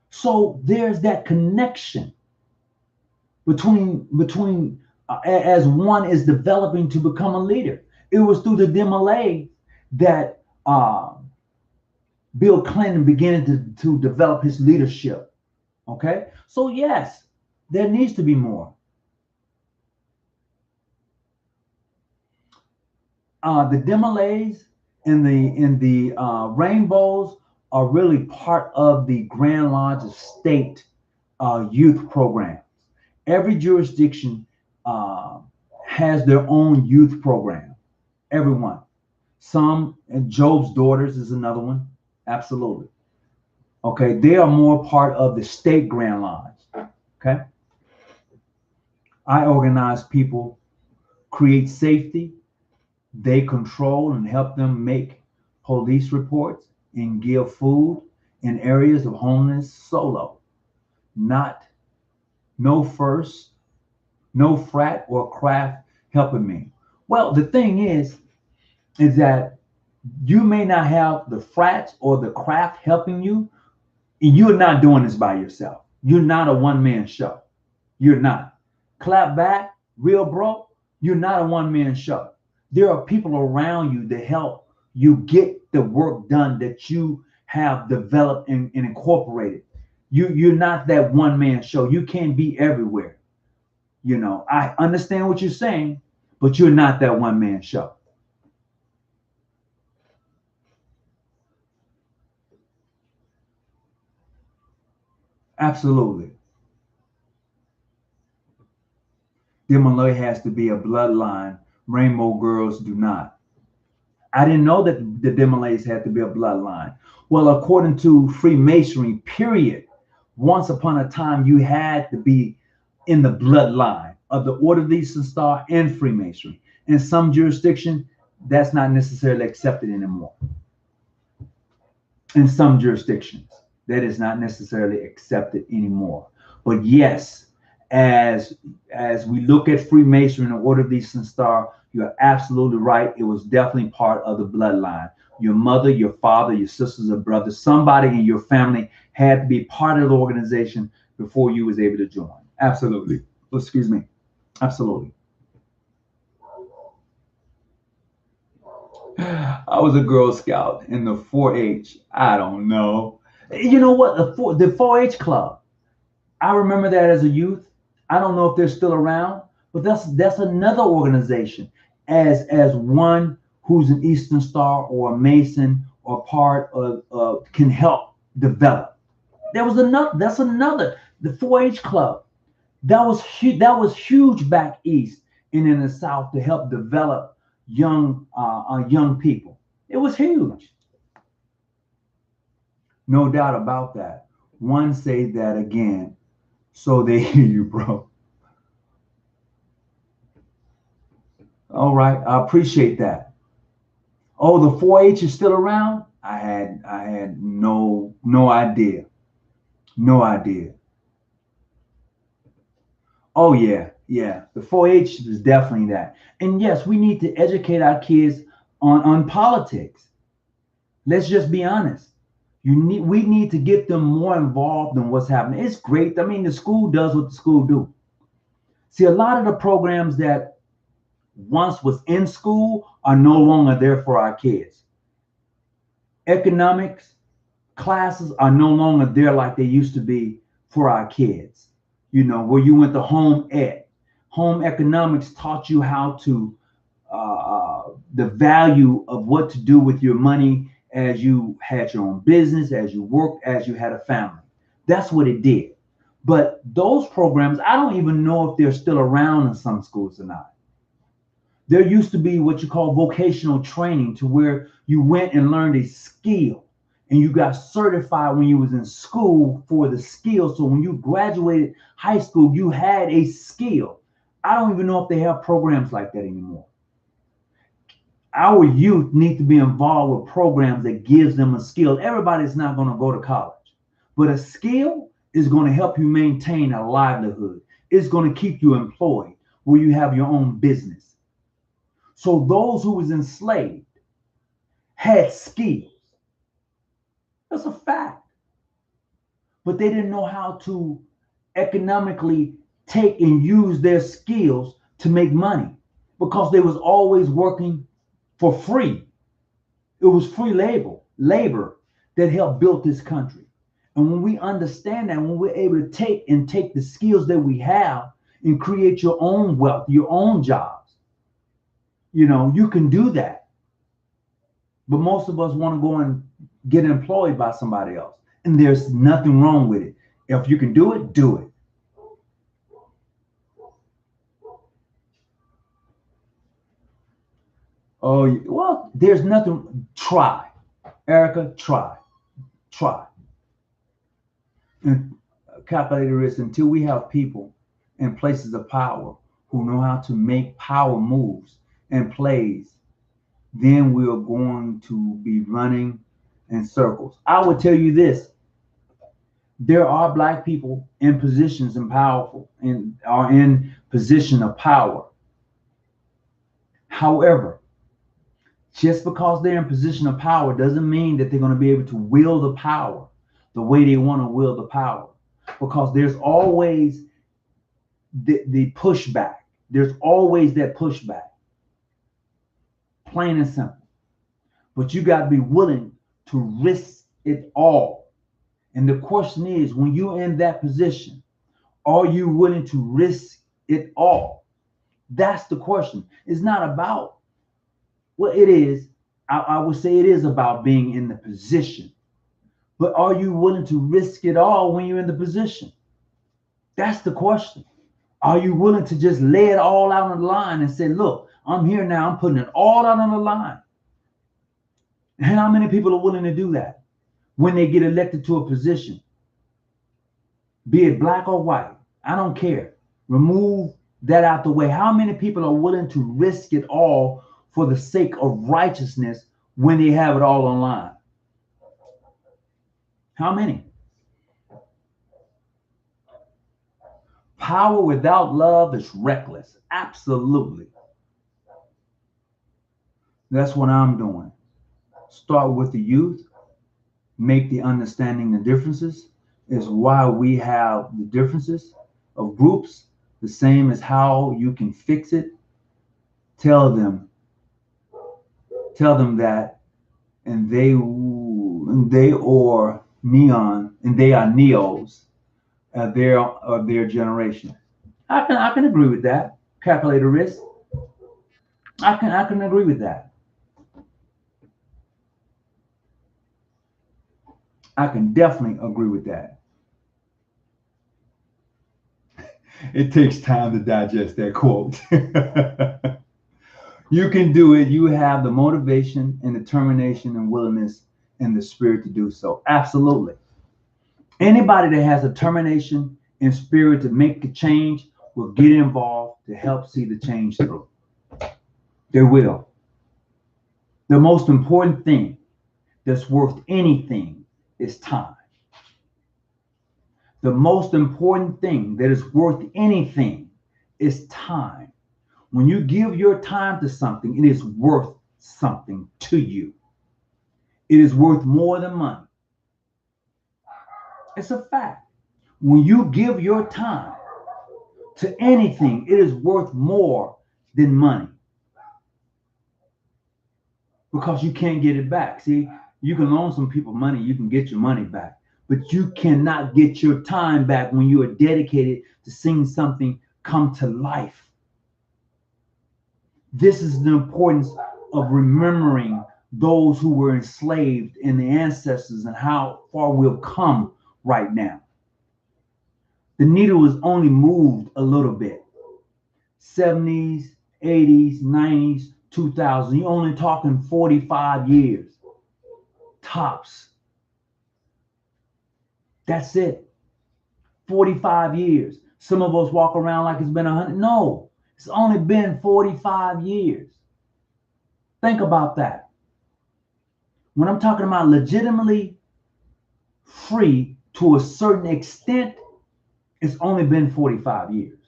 So there's that connection between as one is developing to become a leader. It was through the Demolay that Bill Clinton began to develop his leadership. Okay, so yes, there needs to be more. The Demolays and the Rainbows are really part of the Grand Lodge of State youth programs. Every jurisdiction has their own youth program. Everyone. Some, and Job's Daughters is another one. Absolutely. Okay, they are more part of the state Grand Lodge. Okay. I organize people, create safety. They control and help them make police reports and give food in areas of homelessness solo. No frat or craft helping me. Well, the thing is that you may not have the frats or the craft helping you, and you're not doing this by yourself. You're not a one-man show. You're not. Clap back, real bro, you're not a one-man show. There are people around you that help you get the work done that you have developed and incorporated. You're not that one-man show. You can't be everywhere. You know, I understand what you're saying, but you're not that one man show. Absolutely. Demolay has to be a bloodline. Rainbow girls do not. I didn't know that the Demolays had to be a bloodline. Well, according to Freemasonry, period, once upon a time you had to be in the bloodline of the Order of the Eastern Star and Freemasonry. In some jurisdiction, that's not necessarily accepted anymore. In some jurisdictions, that is not necessarily accepted anymore. But yes, as we look at Freemasonry and the Order of the Eastern Star, you're absolutely right. It was definitely part of the bloodline. Your mother, your father, your sisters or brothers, somebody in your family had to be part of the organization before you was able to join. Absolutely. Excuse me. Absolutely. I was a Girl Scout in the 4-H. I don't know. You know what? The 4-H club. I remember that as a youth. I don't know if they're still around, but that's another organization. As one who's an Eastern Star or a Mason or part of can help develop. There was another. That's another. The 4-H club. That was huge. That was huge back east and in the South to help develop young people. It was huge. No doubt about that. One say that again, so they hear you, bro. All right, I appreciate that. Oh, the 4-H is still around? I had no idea. No idea. Oh yeah, yeah. The 4-H is definitely that. And yes, we need to educate our kids on politics. Let's just be honest. We need to get them more involved in what's happening. It's great. I mean, the school does what the school do. See, a lot of the programs that once was in school are no longer there for our kids. Economics classes are no longer there like they used to be for our kids. You know, where you went to home ed. Home economics taught you how to the value of what to do with your money as you had your own business, as you worked, as you had a family. That's what it did. But those programs, I don't even know if they're still around in some schools or not. There used to be what you call vocational training, to where you went and learned a skill and you got certified when you was in school for the skill. So when you graduated high school, you had a skill. I don't even know if they have programs like that anymore. Our youth need to be involved with programs that gives them a skill. Everybody's not going to go to college, but a skill is going to help you maintain a livelihood. It's going to keep you employed where you have your own business. So those who was enslaved had skills. That's a fact. But they didn't know how to economically take and use their skills to make money, because they was always working for free. It was free labor that helped build this country. And when we understand that, when we're able to take the skills that we have and create your own wealth, your own jobs, you know, you can do that. But most of us want to go and get employed by somebody else. And there's nothing wrong with it. If you can do it, do it. Oh, well, there's nothing. Try. Erica, try. Try. And calculated risk, until we have people in places of power who know how to make power moves and plays, then we are going to be running in circles. I would tell you this. There are black people in positions and powerful and are in position of power. However, just because they're in position of power doesn't mean that they're going to be able to wield the power the way they want to wield the power, because there's always the pushback. There's always that pushback, plain and simple. But you got to be willing to risk it all. And the question is, when you're in that position, are you willing to risk it all? That's the question. It's not about, well, it is. I would say it is about being in the position. But are you willing to risk it all when you're in the position? That's the question. Are you willing to just lay it all out on the line and say, look, I'm here now, I'm putting it all out on the line? And how many people are willing to do that when they get elected to a position? Be it black or white, I don't care. Remove that out the way. How many people are willing to risk it all for the sake of righteousness when they have it all online? How many? Power without love is reckless. Absolutely. That's what I'm doing. Start with the youth. Make the understanding the differences is why we have the differences of groups, the same as how you can fix it. Tell them that, and they are neon, and they are neos of their generation. I can agree with that. Calculator risk. I can agree with that. I can definitely agree with that. It takes time to digest that quote. You can do it. You have the motivation and determination and willingness and the spirit to do so. Absolutely. Anybody that has determination and spirit to make a change will get involved to help see the change through. They will. The most important thing that's worth anything is time. The most important thing that is worth anything is time. When you give your time to something, it is worth something to you. It is worth more than money. It's a fact. When you give your time to anything, it is worth more than money. Because you can't get it back. See, you can loan some people money, you can get your money back. But you cannot get your time back when you are dedicated to seeing something come to life. This is the importance of remembering those who were enslaved and the ancestors and how far we've come right now. The needle was only moved a little bit. 70s, 80s, 90s, 2000. You're only talking 45 years. Tops. That's it. 45 years. Some of us walk around like it's been 100. No, it's only been 45 years. Think about that. When I'm talking about legitimately free to a certain extent, it's only been 45 years.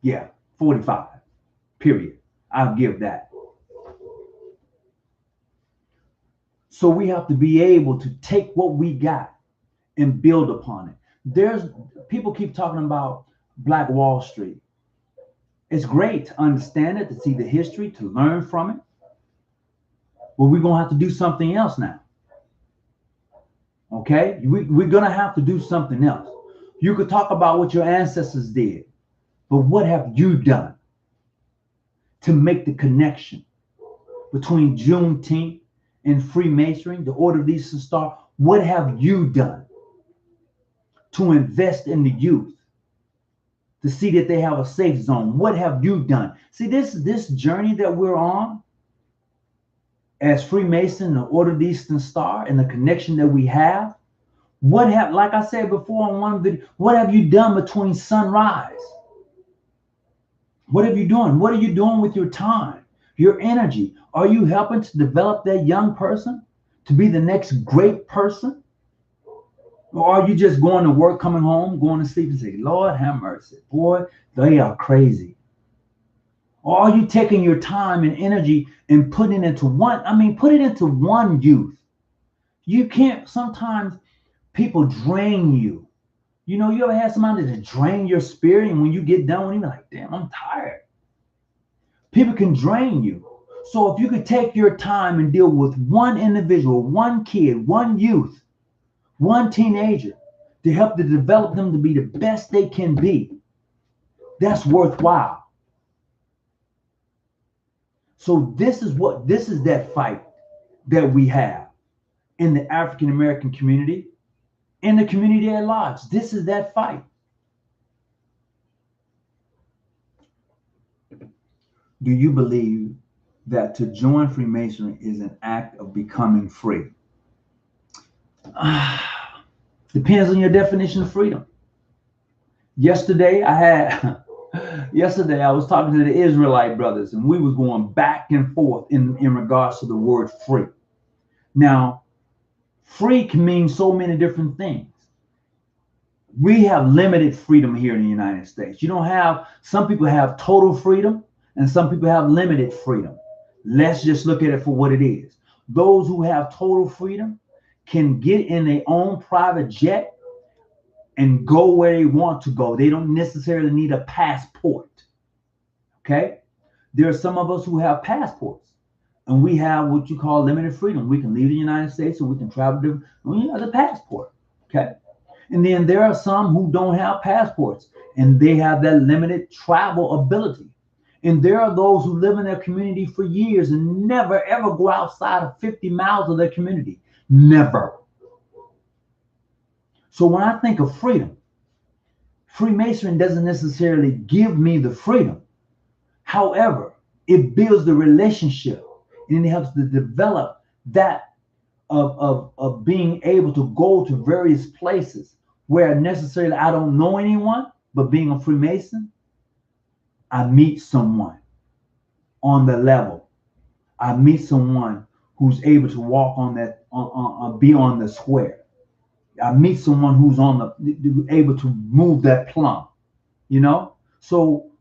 Yeah, 45. Period. I'll give that. So we have to be able to take what we got and build upon it. There's people keep talking about Black Wall Street. It's great to understand it, to see the history, to learn from it. But we're going to have to do something else now. Okay? We're going to have to do something else. You could talk about what your ancestors did, but what have you done to make the connection between Juneteenth and Freemasonry, the Order of the Eastern Star? What have you done to invest in the youth, to see that they have a safe zone? What have you done? See, this journey that we're on as Freemason, the Order of the Eastern Star, and the connection that we have, like I said before on one video, what have you done between sunrise? What have you done? What are you doing with your time, your energy? Are you helping to develop that young person to be the next great person? Or are you just going to work, coming home, going to sleep and say, Lord have mercy, boy, they are crazy? Or are you taking your time and energy and putting it into put it into one youth? You can't, sometimes people drain you. You know, you ever had somebody to drain your spirit, and when you get done, you're like, damn, I'm tired. People can drain you. So if you could take your time and deal with one individual, one kid, one youth, one teenager, to help to develop them to be the best they can be. That's worthwhile. So this is that fight that we have in the African American community, in the community at large. This is that fight. Do you believe that to join Freemasonry is an act of becoming free? Depends on your definition of freedom. Yesterday I was talking to the Israelite brothers, and we was going back and forth in regards to the word free. Now, free can mean so many different things. We have limited freedom here in the United States. Some people have total freedom and some people have limited freedom. Let's just look at it for what it is. Those who have total freedom can get in their own private jet and go where they want to go. They don't necessarily need a passport. Okay? There are some of us who have passports, and we have what you call limited freedom. We can leave the United States and we can travel to the passport. Okay? And then there are some who don't have passports, and they have that limited travel ability. And there are those who live in their community for years and never ever go outside of 50 miles of their community. Never. So when I think of freedom, Freemasonry doesn't necessarily give me the freedom. However, it builds the relationship and it helps to develop that of being able to go to various places where necessarily I don't know anyone, but being a Freemason, I meet someone on the level. I meet someone who's able to walk on that, be on the square. I meet someone who's able to move that plumb, So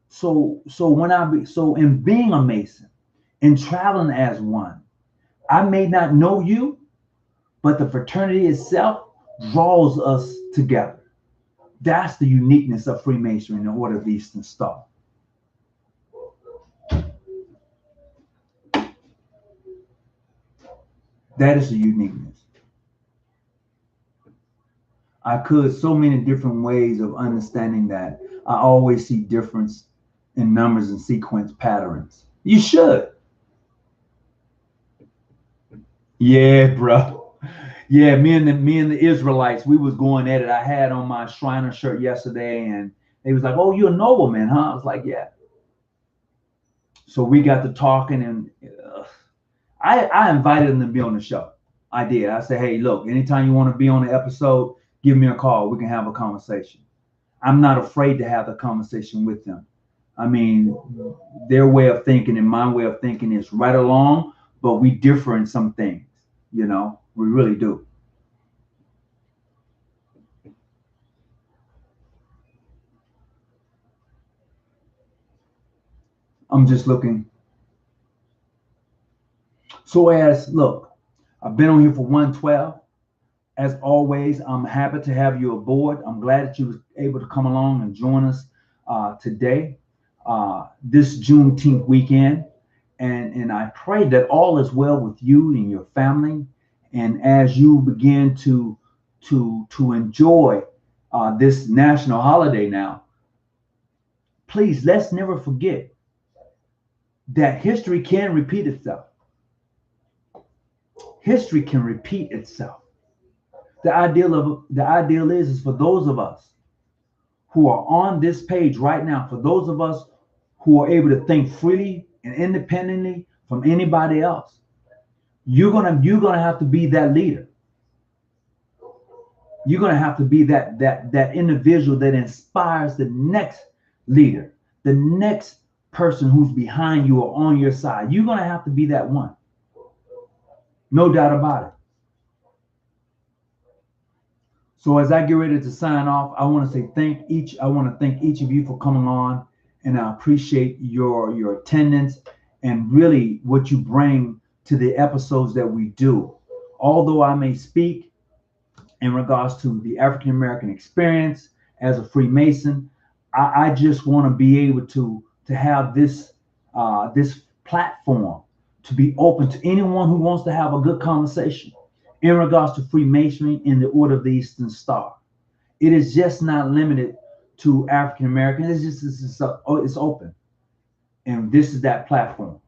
in being a Mason and traveling as one, I may not know you, but the fraternity itself draws us together. That's the uniqueness of Freemasonry and the Order of the Eastern Star. That is the uniqueness. I could so many different ways of understanding that. I always see difference in numbers and sequence patterns. You should. Yeah, bro. Yeah, me and the Israelites, we was going at it. I had on my Shriner shirt yesterday, and they was like, "Oh, you're a nobleman, huh?" I was like, "Yeah." So we got to talking, and I invited them to be on the show. I did. I said, "Hey, look, anytime you want to be on the episode, give me a call. We can have a conversation." I'm not afraid to have the conversation with them. I mean, their way of thinking and my way of thinking is right along, but we differ in some things. We really do. I'm just looking. So look, I've been on here for 112. As always, I'm happy to have you aboard. I'm glad that you were able to come along and join us today, this Juneteenth weekend. And I pray that all is well with you and your family. And as you begin to enjoy this national holiday now, please, let's never forget that history can repeat itself. History can repeat itself. The ideal is for those of us who are on this page right now, for those of us who are able to think freely and independently from anybody else, you're gonna have to be that leader. You're gonna have to be that individual that inspires the next leader, the next person who's behind you or on your side. You're gonna have to be that one. No doubt about it. So as I get ready to sign off, I want to thank each of you for coming on, and I appreciate your attendance and really what you bring to the episodes that we do. Although I may speak in regards to the African American experience as a Freemason, I just want to be able to have this platform to be open to anyone who wants to have a good conversation in regards to Freemasonry in the Order of the Eastern Star. It is just not limited to African Americans. It's open, and this is that platform.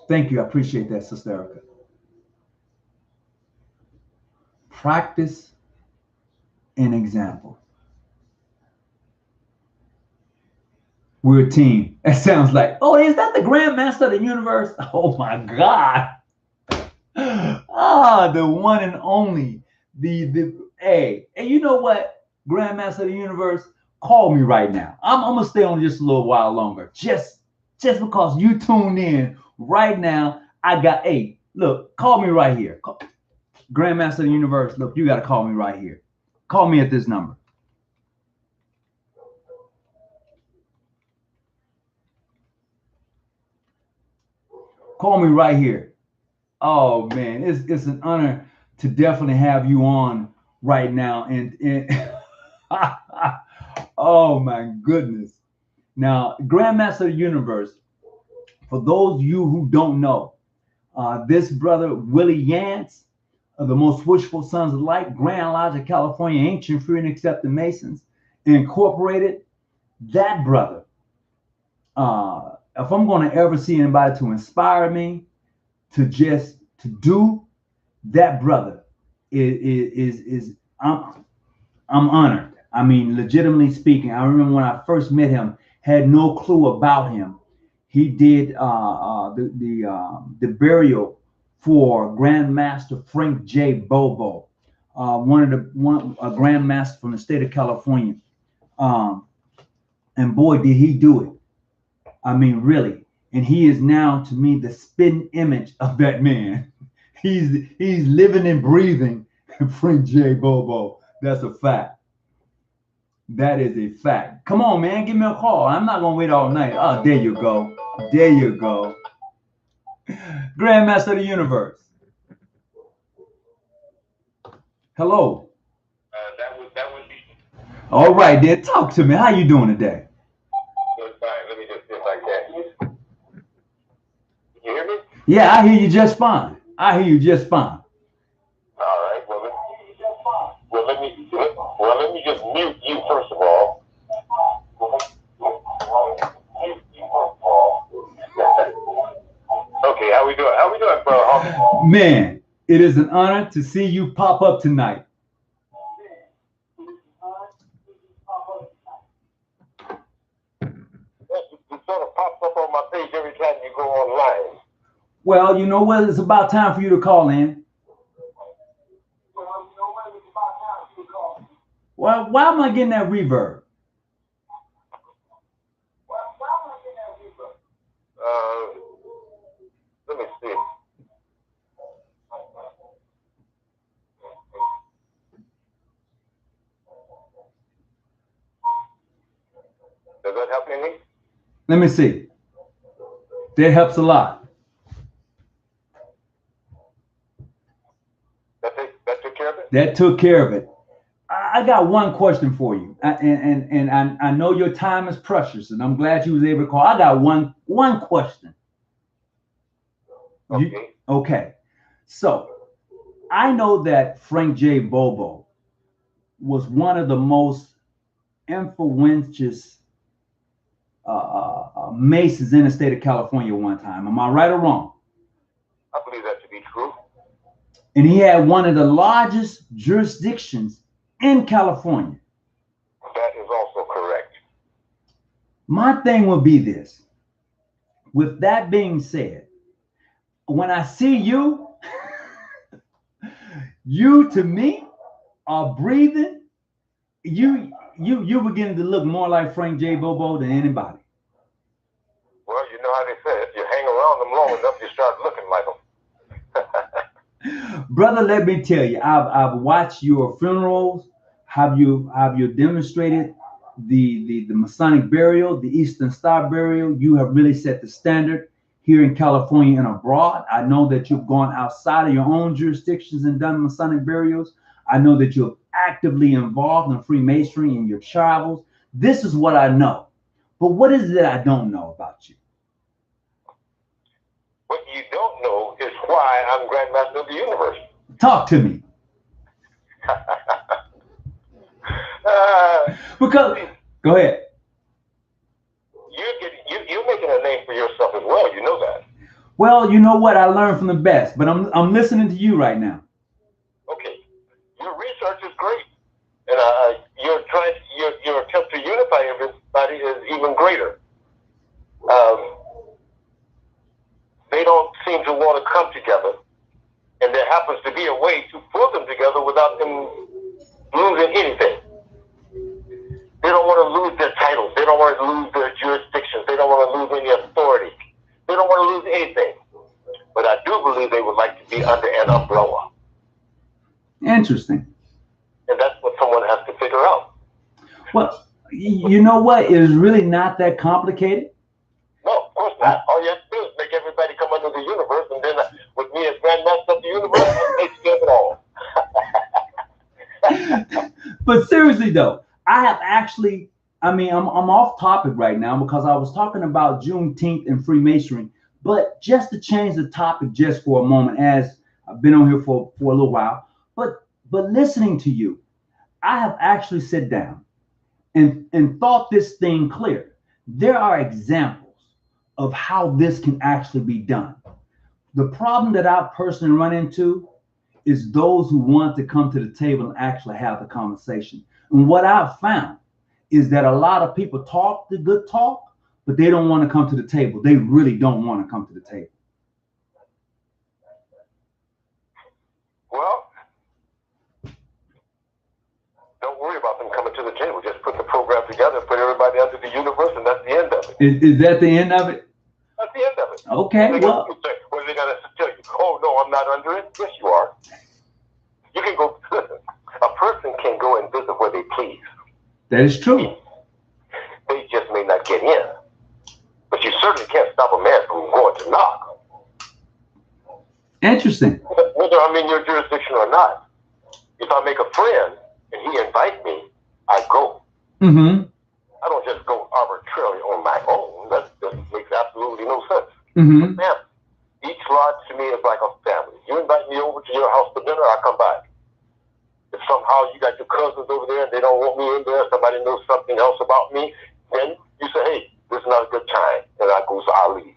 Thank you. I appreciate that, Sister Erica. Practice and example. We're a team. That sounds like, oh, is that the Grandmaster of the Universe? Oh my God. Ah, the one and only. Hey, and you know what? Grandmaster of the Universe, call me right now. I'm gonna stay on just a little while longer. Just because you tuned in right now. Hey, look, call me right here. Grandmaster of the Universe, look, you gotta call me right here. Call me at this number. Call me right here. Oh man, it's an honor to definitely have you on right now. And oh my goodness. Now, Grandmaster of the Universe, for those of you who don't know, this brother, Willie Yance, of the most wishful sons of light, Grand Lodge of California, Ancient Free and Accepted Masons, Incorporated, that brother, if I'm going to ever see anybody to inspire me to do, that brother is I'm honored. I mean, legitimately speaking, I remember when I first met him, had no clue about him. He did the burial for Grandmaster Frank J. Bobo, a Grandmaster from the state of California. And boy, did he do it. I mean, really. And he is now, to me, the spitting image of that man. He's living and breathing Frank J. Bobo. That's a fact. That is a fact. Come on, man. Give me a call. I'm not going to wait all night. Oh, there you go. There you go. Grandmaster of the Universe. Hello. That would be. All right, then. Talk to me. How you doing today? Good, fine. Let me just see if I can. You hear me? Yeah, I hear you just fine. I hear you just fine. All right. Let me just mute you first of all. Okay, how we doing? How we doing, brother? Man, it is an honor to see you pop up tonight. It sort of pops up on my page every time you go online. Well, you know what? It's about time for you to call in. Well, why am I getting that reverb? Let me see. Does that help anything? Let me see. That helps a lot. That took care of it? That took care of it. I got one question for you, and I know your time is precious, and I'm glad you was able to call. I got one question. Okay. Okay. So I know that Frank J. Bobo was one of the most influential Masons in the state of California one time. Am I right or wrong? I believe that to be true. And he had one of the largest jurisdictions in California. That is also correct. My thing would be this. With that being said, when I see you, you to me are breathing. You beginning to look more like Frank J. Bobo than anybody. Well, you know how they say, if you hang around them long enough, you start looking like them. Brother, let me tell you, I've watched your funerals. Have you demonstrated the Masonic burial, the Eastern Star burial? You have really set the standard here in California and abroad. I know that you've gone outside of your own jurisdictions and done Masonic burials. I know that you're actively involved in Freemasonry in your travels. This is what I know. But what is it that I don't know about you? What you don't know is why I'm Grandmaster of the Universe. Talk to me. Because, go ahead. You're making a name for yourself as well. You know that. Well, you know what? I learned from the best, but I'm listening to you right now. Okay, your research is great, and your attempt to unify everybody is even greater. They don't seem to want to come together, and there happens to be a way to pull them together without them losing anything. They don't want to lose their titles. They don't want to lose their jurisdictions. They don't want to lose any authority. They don't want to lose anything. But I do believe they would like to be under an umbrella. Interesting. And that's what someone has to figure out. Well, you know what? It is really not that complicated. No, of course not. All you have to do is make everybody come under the universe, and then with me as Grandmaster of the universe, I'll take care of it all. But seriously though, I have actually, I'm off topic right now because I was talking about Juneteenth and Freemasonry, but just to change the topic just for a moment, as I've been on here for a little while, but listening to you, I have actually sat down and thought this thing clear. There are examples of how this can actually be done. The problem that I personally run into is those who want to come to the table and actually have the conversation. And what I've found is that a lot of people talk the good talk, but they don't want to come to the table. They really don't want to come to the table. Well, don't worry about them coming to the table. Just put the program together, put everybody under the universe, and that's the end of it. Is that the end of it? That's the end of it. Okay, well. What are they going to tell you? Oh, no, I'm not under it? Yes, you are. You can go, a person can go and visit where they please. That is true. They just may not get in. But you certainly can't stop a man from going to knock. Interesting. Whether I'm in your jurisdiction or not. If I make a friend and he invites me, I go. Mm-hmm. I don't just go arbitrarily on my own. That makes absolutely no sense. Mm-hmm. Man, each lodge to me is like a family. You invite me over to your house for dinner, I come back. If somehow you got your cousins over there and they don't want me in there, somebody knows something else about me, then you say, hey, this is not a good time, and I go, so I'll leave.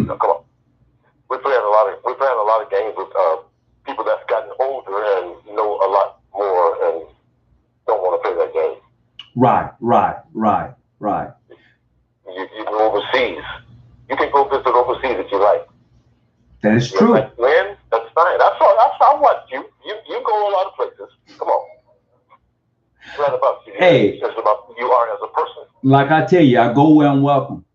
So come on. We're playing a lot of games with people that's gotten older and know a lot more and don't want to play that game. Right. You go overseas. You can go visit overseas if you like. That is true. Like, man, that's fine. I watched you. You go a lot of places. Come on. It's not about you. Hey. It's about who you are as a person. Like I tell you, I go where I'm welcome.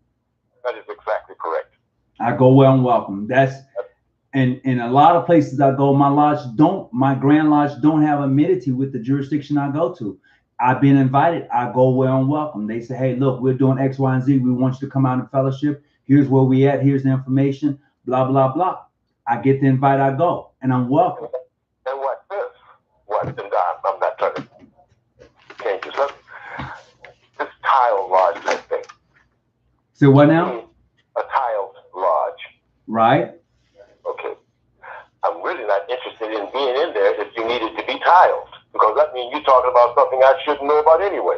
That is exactly correct. I go where I'm welcome. And in a lot of places I go, my Grand Lodge don't have amenity with the jurisdiction I go to. I've been invited. I go where I'm welcome. They say, hey, look, we're doing X, Y, and Z. We want you to come out and fellowship. Here's where we at. Here's the information. Blah, blah, blah. I get the invite. I go. And I'm welcome. And what's this? I'm not trying to change this up. This tiled lodge type thing. So what now? A tiled lodge. Right. Okay. I'm really not interested in being in there if you need it to be tiled. Because that means you're talking about something I shouldn't know about anyway.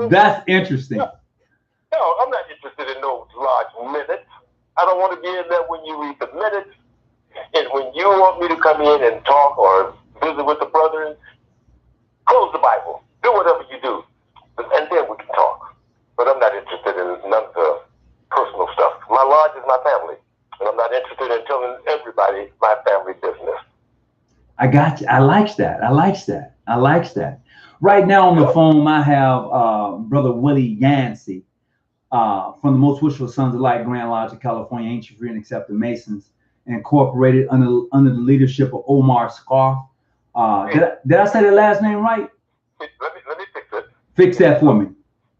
That's interesting. No, I'm not interested in those lodge minutes. I don't want to be in there when you read the minutes. And when you want me to come in and talk or visit with the brethren, close the Bible. Do whatever you do. And then we can talk. But I'm not interested in none of the personal stuff. My lodge is my family. And I'm not interested in telling everybody my family business. I got you. I like that. Right now on the phone, I have Brother Willie Yancey from the Most Wishful Sons of Light Grand Lodge of California, Ancient Free and Accepted Masons, Incorporated under the leadership of Omar Scarf. Did I say the last name right? Let me fix it. Fix that for me.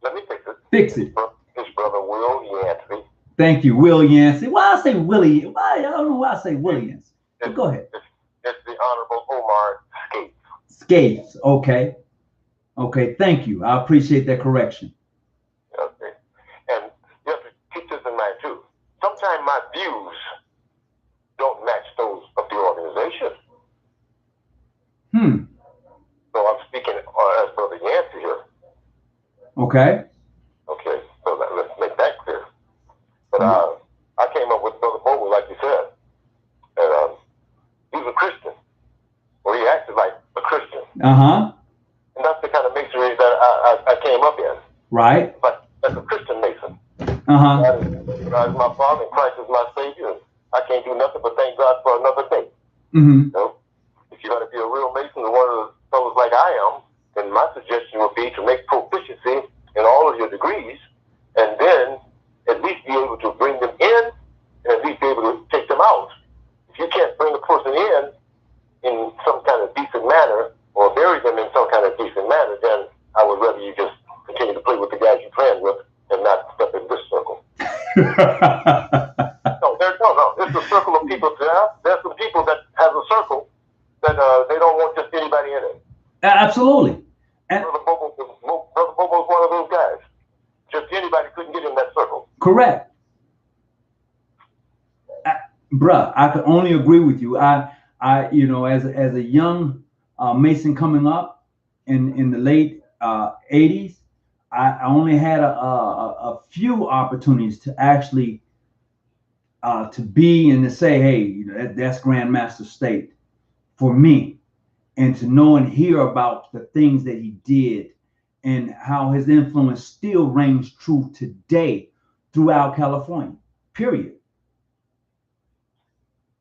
Let me fix it. Fix it. His brother Will Yancey. Thank you, Will Yancey. Why I say Willie? I don't know why I say Willie Yancey. But go ahead. It's the Honorable Omar Skates. Skates. Okay. Thank you. I appreciate that correction. Okay. And you have to keep this in mind too. Sometimes my views don't match those of the organization. So I'm speaking Okay. Okay, so let's make that clear. But I came up with Brother Bogle, like you said. And he's a Christian. Well, he acted like a Christian. Uh-huh. And that's the kind of masonry that I came up in. Right. But as a Christian Mason. Uh-huh. God is my Father and Christ is my Savior. And I can't do nothing but thank God for another day. Mm-hmm. You know, if you're going to be a real Mason, one of the fellows like I am, then my suggestion would be to make proficiency in all of your degrees, and then at least be able to bring them in, and at least be able to take them out. If you can't bring a person in some kind of decent manner, or bury them in some kind of decent manner, then I would rather you just continue to play with the guys you're playing with and not step in this circle. No. It's a circle of people. There's some people that have a circle that they don't want just anybody in it. Absolutely. And Brother Bobo's one of those guys. Just anybody couldn't get in that circle. Correct. Bruh, I could only agree with you. I you know, as a young Mason coming up in the late 80s, I only had a few opportunities to actually to be and to say, hey, you know, that's Grandmaster State for me, and to know and hear about the things that he did and how his influence still reigns true today throughout California, period.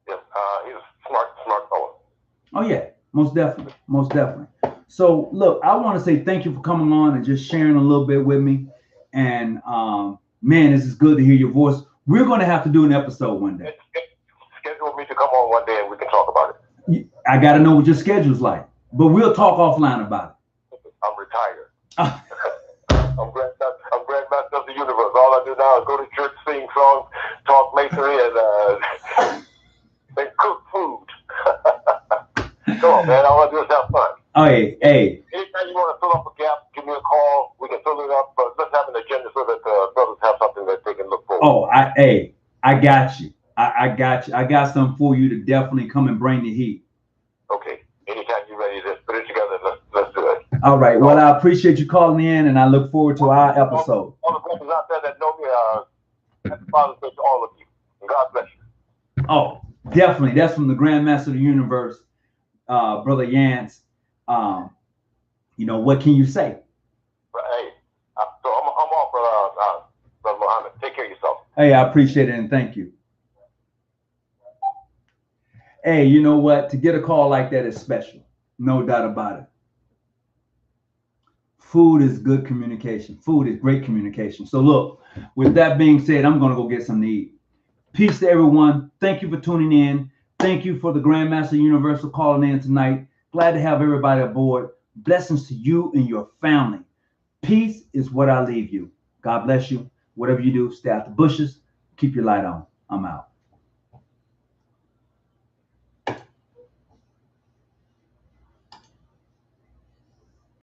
Yeah, he's a smart fellow. Oh yeah, most definitely, most definitely. So look, I want to say thank you for coming on and just sharing a little bit with me. And man, this is good to hear your voice. We're going to have to do an episode one day. Schedule me to come on one day and we can talk about it. I got to know what your schedule's like, but we'll talk offline about it. I'm retired. I'm Grandmaster of the Universe. All I do now is go to church, sing songs, talk masonry, and cook food. Come on, man. All I do is have fun. Oh, hey. Anytime you want to fill up a gap, give me a call. We can fill it up, but let's have an agenda so that brothers have something that they can look forward to. Oh, I got you. I got you. I got something for you to definitely come and bring the heat. Okay. Anytime you're ready to put it together, let's do it. All right. Well, I appreciate you calling in, and I look forward to our episode. All the brothers out there that know me, happy Father's Day to all of you. And God bless you. Oh, definitely. That's from the Grandmaster of the Universe, Brother Yance. You know, what can you say? Hey, so I'm off, Brother Muhammad. Take care of yourself. Hey, I appreciate it, and thank you. Hey, you know what? To get a call like that is special. No doubt about it. Food is good communication. Food is great communication. So look, with that being said, I'm going to go get something to eat. Peace to everyone. Thank you for tuning in. Thank you for the Grandmaster Universal calling in tonight. Glad to have everybody aboard. Blessings to you and your family. Peace is what I leave you. God bless you. Whatever you do, stay out the bushes. Keep your light on. I'm out.